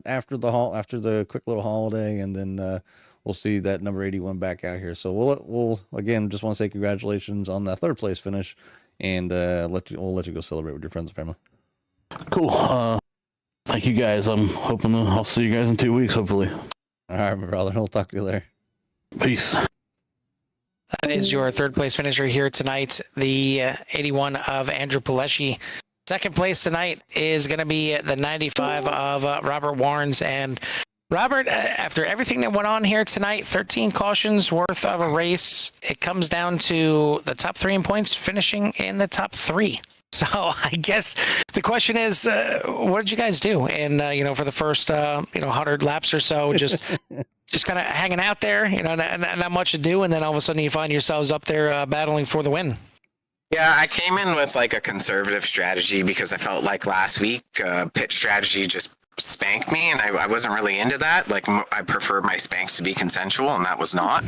after the quick little holiday, and then we'll see that number 81 back out here. So we'll again just want to say congratulations on that 3rd place finish, and we'll let you go celebrate with your friends and family. Cool. Thank you guys. I'm hoping I'll see you guys in 2 weeks, hopefully. All right, my brother. We'll talk to you later. Peace. That is your 3rd place finisher here tonight, the 81 of Andrew Pileshi. 2nd place tonight is going to be the 95 of Robert Warrens. And Robert, after everything that went on here tonight, 13 cautions worth of a race, it comes down to the top 3 in points, finishing in the top 3. So I guess the question is, what did you guys do? And, for the first, 100 laps or so, just kind of hanging out there, not much to do. And then all of a sudden you find yourselves up there battling for the win. Yeah, I came in with like a conservative strategy because I felt like last week pit strategy just spanked me, and I wasn't really into that. Like, I prefer my spanks to be consensual, and that was not.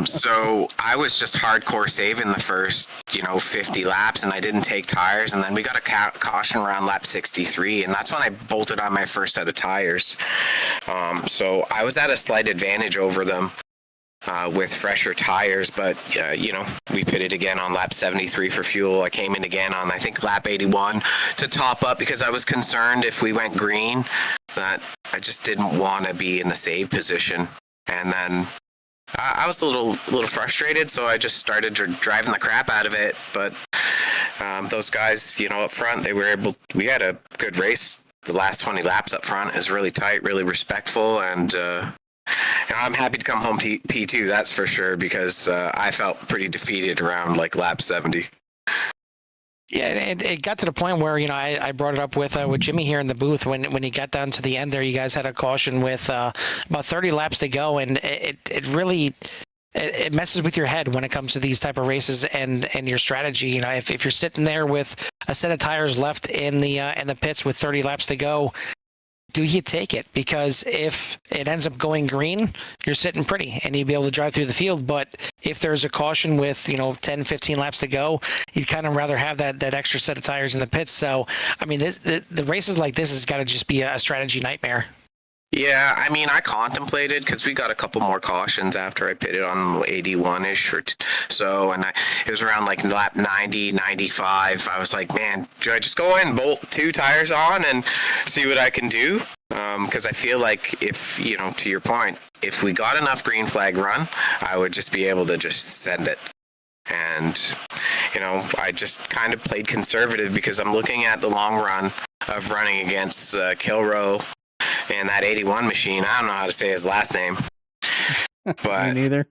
So I was just hardcore saving the first 50 laps, and I didn't take tires, and then we got a caution around lap 63, and that's when I bolted on my first set of tires. So I was at a slight advantage over them with fresher tires, but we pitted again on lap 73 for fuel. I came in again on, I think, lap 81 to top up because I was concerned if we went green that I just didn't want to be in the save position. And then I was a little frustrated, so I just started driving the crap out of it. But those guys, up front, we had a good race. The last 20 laps up front is really tight, really respectful, and I'm happy to come home P2, that's for sure, because I felt pretty defeated around like lap 70. Yeah, it got to the point where, I brought it up with Jimmy here in the booth when he got down to the end there. You guys had a caution with about 30 laps to go, and it really it messes with your head when it comes to these type of races and your strategy. If you're sitting there with a set of tires left in the pits with 30 laps to go, do you take it? Because if it ends up going green, you're sitting pretty and you'd be able to drive through the field. But if there's a caution with, 10, 15 laps to go, you'd kind of rather have that extra set of tires in the pits. So, I mean, the races like this has got to just be a strategy nightmare. Yeah, I mean, I contemplated because we got a couple more cautions after I pitted on 81-ish or so, and it was around like lap 90, 95. I was like, man, do I just go in, bolt 2 tires on and see what I can do? Because I feel like if, to your point, if we got enough green flag run, I would just be able to just send it. And, I just kind of played conservative because I'm looking at the long run of running against Kilroe and that 81 machine. I don't know how to say his last name. But Me neither.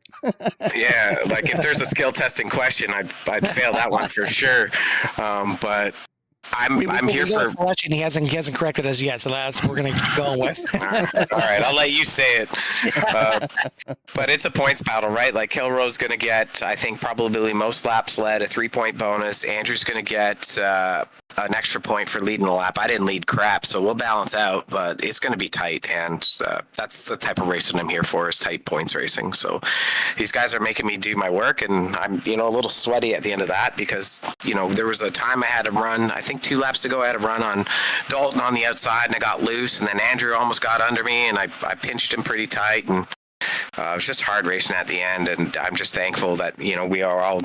yeah, like if there's a skill testing question, I'd fail that one for sure. But I'm here for watching. He hasn't corrected us yet, so that's what we're gonna keep going with. All right, I'll let you say it. But it's a points battle, right? Like Kilroe's gonna get, I think, probably most laps led, a 3-point bonus. Andrew's gonna get an extra point for leading the lap. I didn't lead crap, so we'll balance out, but it's going to be tight, and that's the type of racing I'm here for, is tight points racing. So these guys are making me do my work, and I'm a little sweaty at the end of that because there was a time I had to run, I think 2 laps ago, I had to run on Dalton on the outside, and I got loose, and then Andrew almost got under me, and I pinched him pretty tight, and it was just hard racing at the end, and I'm just thankful that we are all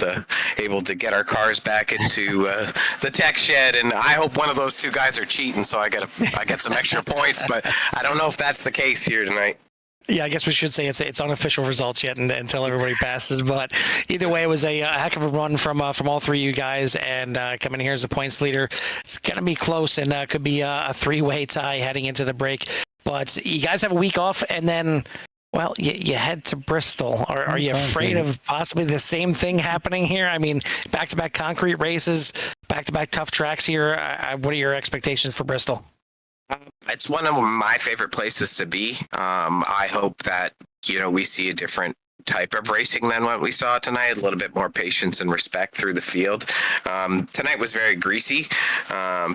able to get our cars back into the tech shed. And I hope one of those 2 guys are cheating, so I get some extra points. But I don't know if that's the case here tonight. Yeah, I guess we should say it's unofficial results yet until everybody passes. But either way, it was a heck of a run from all 3 of you guys, and coming here as a points leader, it's gonna be close and could be a 3-way tie heading into the break. But you guys have a week off, and then. Well, you head to Bristol. Are you afraid of possibly the same thing happening here? I mean, back-to-back concrete races, back-to-back tough tracks here. What are your expectations for Bristol? It's one of my favorite places to be. I hope that, we see a different type of racing than what we saw tonight, a little bit more patience and respect through the field. Tonight was very greasy,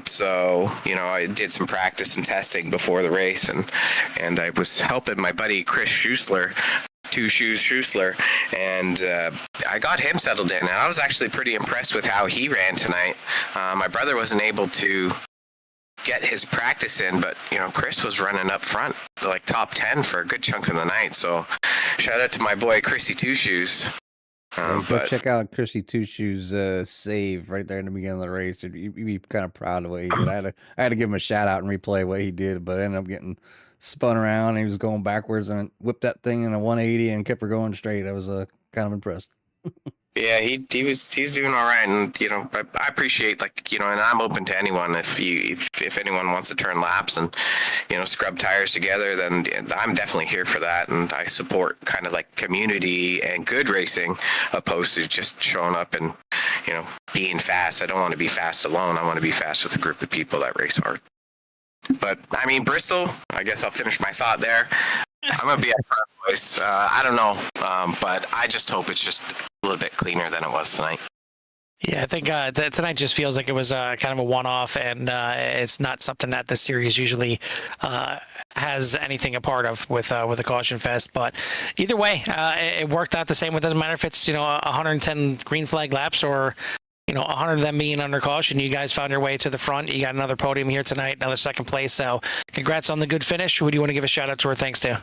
so I did some practice and testing before the race, and I was helping my buddy Chris Schuessler, Two Shoes Schuessler, and I got him settled in, and I was actually pretty impressed with how he ran tonight. My brother wasn't able to get his practice in, but Chris was running up front, like top 10 for a good chunk of the night. So shout out to my boy Chrissy Two Shoes. But check out Chrissy Two Shoes' save right there in the beginning of the race. You'd be kind of proud of what he did. I had to give him a shout out and replay what he did, but I ended up getting spun around. And he was going backwards and whipped that thing in a 180 and kept her going straight. I was kind of impressed. Yeah, he's doing all right, and I appreciate, and I'm open to anyone if anyone wants to turn laps and scrub tires together, then I'm definitely here for that, and I support kind of like community and good racing opposed to just showing up and being fast. I don't want to be fast alone. I want to be fast with a group of people that race hard. But I mean, Bristol, I guess I'll finish my thought there. I'm gonna be at front, boys. I don't know, but I just hope it's just a little bit cleaner than it was tonight. Yeah, I think tonight just feels like it was kind of a one-off, and it's not something that the series usually has anything a part of with a caution fest. But either way, it worked out the same. It doesn't matter if it's 110 green flag laps or 100 of them being under caution. You guys found your way to the front. You got another podium here tonight, another second place. So congrats on the good finish. Who do you want to give a shout out to or thanks to?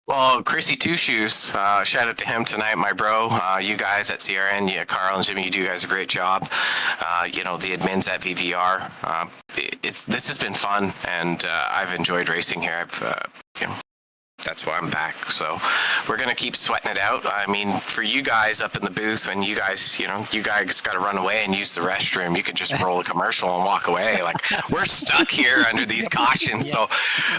Well, Chrissy Two Shoes, shout out to him tonight, my bro. You guys at CRN, Carl and Jimmy, you do guys a great job. The admins at VVR. This has been fun, and I've enjoyed racing here. That's why I'm back. So we're going to keep sweating it out. I mean, for you guys up in the booth, when you guys got to run away and use the restroom, you can just roll a commercial and walk away. Like, we're stuck here under these cautions. So,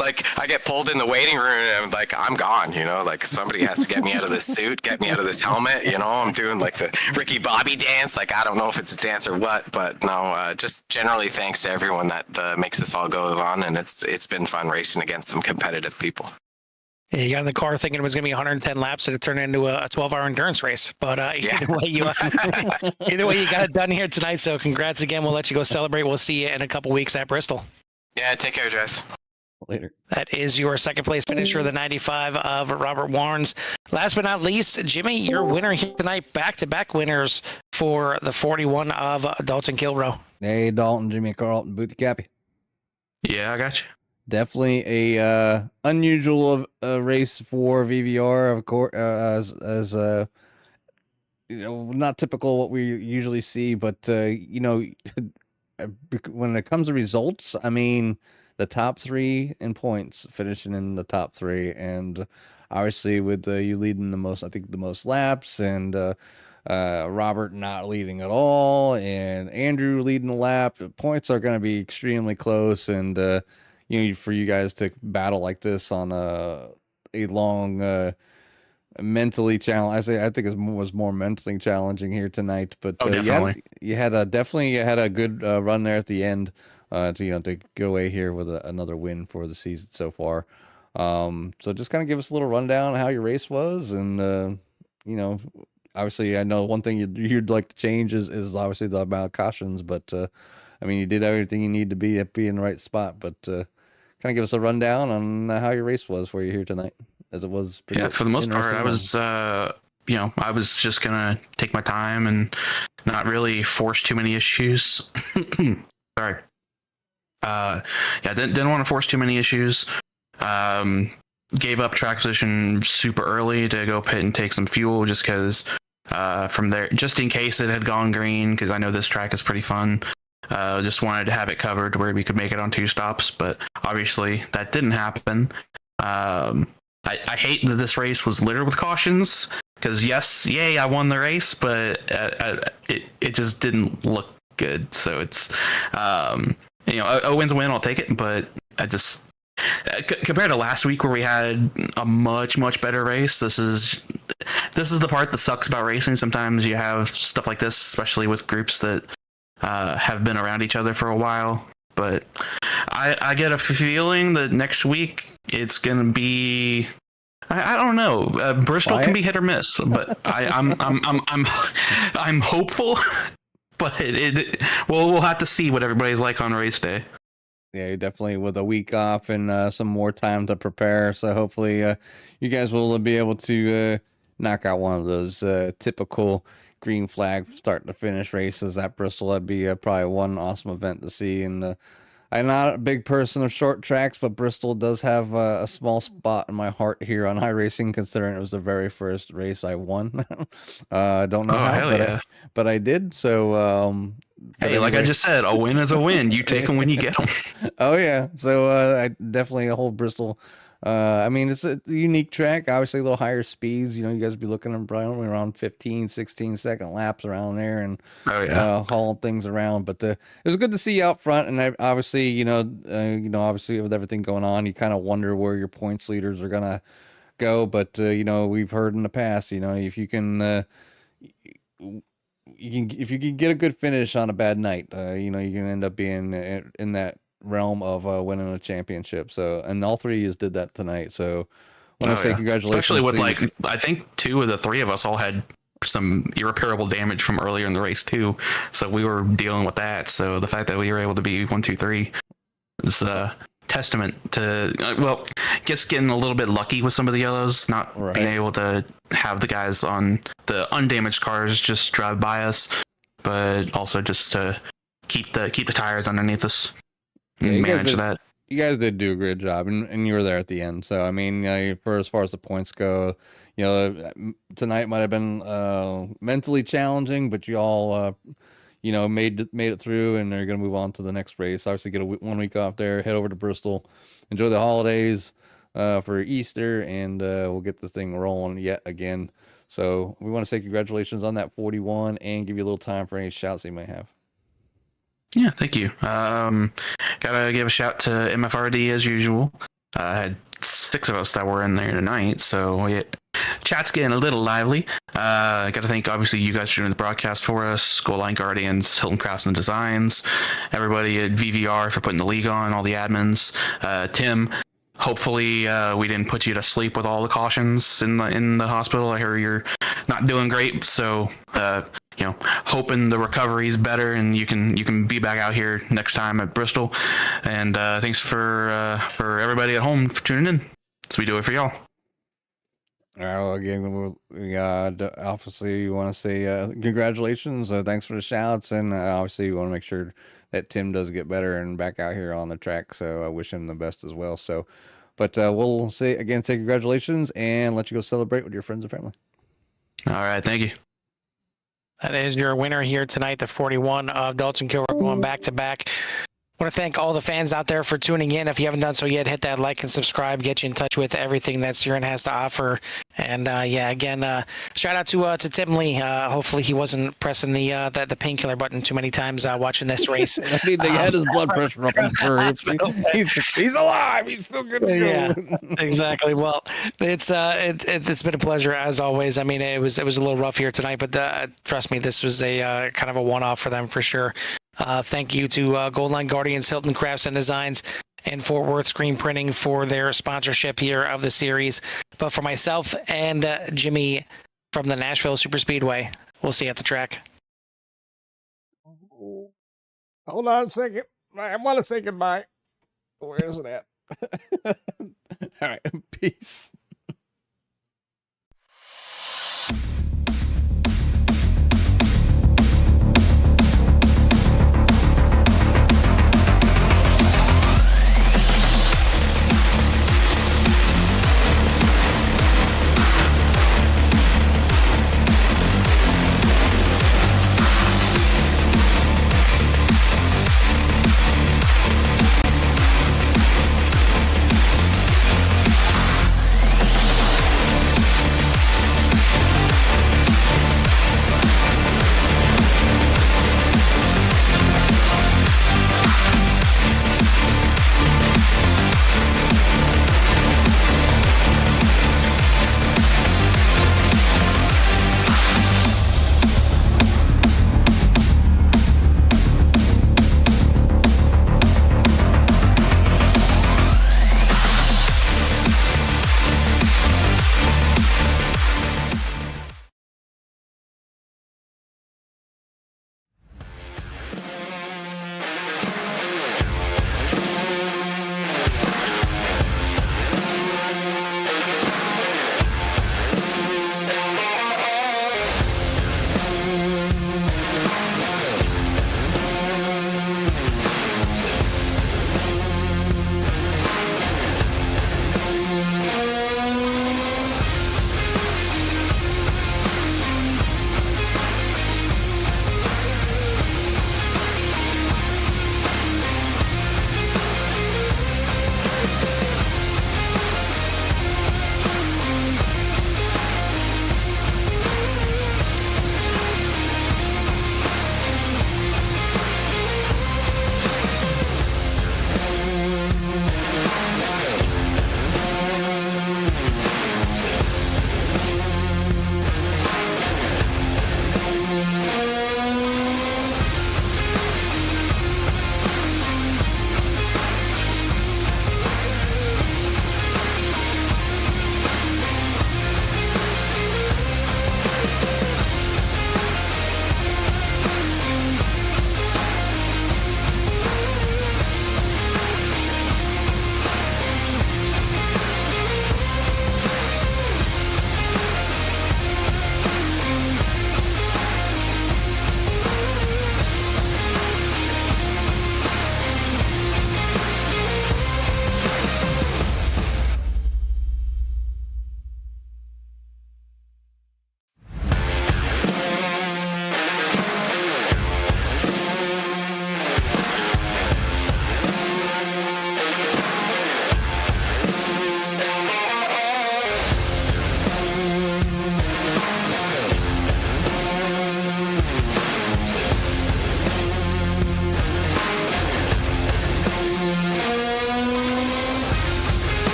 I get pulled in the waiting room and I'm like, I'm gone, like somebody has to get me out of this suit, get me out of this helmet. I'm doing like the Ricky Bobby dance. Like, I don't know if it's a dance or what, but no, just generally thanks to everyone that makes this all go on. And it's been fun racing against some competitive people. Yeah, you got in the car thinking it was going to be 110 laps and it turned into a 12-hour endurance race. But either way, you got it done here tonight. So congrats again. We'll let you go celebrate. We'll see you in a couple weeks at Bristol. Yeah, take care, Jess. Later. That is your second place finisher, the 95 of Robert Warrens. Last but not least, Jimmy, your winner here tonight, back-to-back winners for the 41 of Dalton Kilrow. Hey, Dalton, Jimmy Carlton, Boothie Cappy. Yeah, I got you. Definitely a unusual race for VVR, of course, as not typical what we usually see, but when it comes to results, I mean, the top three in points, finishing in the top three, and obviously with you leading the most laps, and Robert not leading at all, and Andrew leading the lap, the points are going to be extremely close, and for you guys to battle like this on a long mentally challenge. I think it was more mentally challenging here tonight, but definitely. you had a good run there at the end to go away here with another win for the season so far. So just kind of give us a little rundown of how your race was, and obviously I know one thing you'd like to change is obviously the amount of cautions, but I mean, you did everything you need to be in the right spot, but kind of give us a rundown on how your race was for you here tonight, as it was. Yeah, for the most part, I was, I was just gonna take my time and not really force too many issues. Sorry. Didn't want to force too many issues. Gave up track position super early to go pit and take some fuel, just because from there, just in case it had gone green, because I know this track is pretty fun. Just wanted to have it covered where we could make it on 2 stops, but obviously that didn't happen. I hate that this race was littered with cautions, because I won the race, but it just didn't look good. So it's a win's a win, I'll take it, but I just compared to last week where we had a much better race, this is the part that sucks about racing. Sometimes you have stuff like this, especially with groups that have been around each other for a while. But I get a feeling that next week it's gonna be, I don't know. Bristol can be hit or miss, but I'm hopeful. But we'll have to see what everybody's like on race day. Yeah, definitely with a week off and some more time to prepare. So hopefully you guys will be able to knock out one of those typical green flag start to finish races at Bristol. That'd be probably one awesome event to see. And I'm not a big person of short tracks, but Bristol does have a small spot in my heart here on iRacing, considering it was the very first race I won. Don't know how, but I did. So hey, like I just said, a win is a win. You take them when you get them. Oh yeah, so I definitely hold Bristol. I mean, it's a unique track, obviously a little higher speeds. You guys would be looking at probably around 15, 16-second laps around there, and hauling things around. But it was good to see you out front, and obviously, obviously with everything going on, you kind of wonder where your points leaders are gonna go. But we've heard in the past, if you can. If you can get a good finish on a bad night, you can end up being in that realm of winning a championship. So, and all three of us did that tonight. So, I want to say congratulations. Especially with I think 2 of the 3 of us all had some irreparable damage from earlier in the race too. So we were dealing with that. So the fact that we were able to be 1, 2, 3 is testament to getting a little bit lucky with some of the yellows, not being able to have the guys on the undamaged cars just drive by us, but also just to keep the tires underneath us and manage that. You guys did do a great job, and you were there at the end. So I mean, for as far as the points go, tonight might have been mentally challenging, but you all made it through, and they're going to move on to the next race. Obviously, get 1 week off there, head over to Bristol, enjoy the holidays for Easter, and we'll get this thing rolling yet again. So we want to say congratulations on that 41 and give you a little time for any shouts you may have. Yeah, thank you. Gotta give a shout to MFRD as usual. I had 6 of us that were in there tonight, so chat's getting a little lively. Gotta thank, obviously, you guys for doing the broadcast for us, Goal Line Guardians, Hilton Crafts and Designs, everybody at VVR for putting the league on, all the admins, Tim. Hopefully, we didn't put you to sleep with all the cautions in the hospital. I hear you're not doing great, so hoping the recovery is better and you can be back out here next time at Bristol. And thanks for everybody at home for tuning in. So we do it for y'all. All right. Well, again, obviously, you want to say congratulations. Thanks for the shouts, and obviously, you want to make sure that Tim does get better and back out here on the track. So I wish him the best as well. So, but we'll say congratulations, and let you go celebrate with your friends and family. All right. Thank you. That is your winner here tonight, the 41 of Dalton Kilroy, going back to back. I want to thank all the fans out there for tuning in. If you haven't done so yet, hit that like and subscribe. Get you in touch with everything that Siren has to offer. And again, shout out to Tim Lee. Hopefully he wasn't pressing the painkiller button too many times watching this race. I mean, they had his blood pressure up. I'm sure he's alive. He's still good to go. Yeah, exactly. Well, it's been a pleasure as always. I mean, it was a little rough here tonight, but trust me, this was a kind of a one-off for them for sure. Thank you to Goldline Guardians, Hilton Crafts and Designs, and Fort Worth Screen Printing for their sponsorship here of the series. But for myself and Jimmy from the Nashville Super Speedway, we'll see you at the track. Hold on a second. I want to say goodbye. Where is it at? All right. Peace.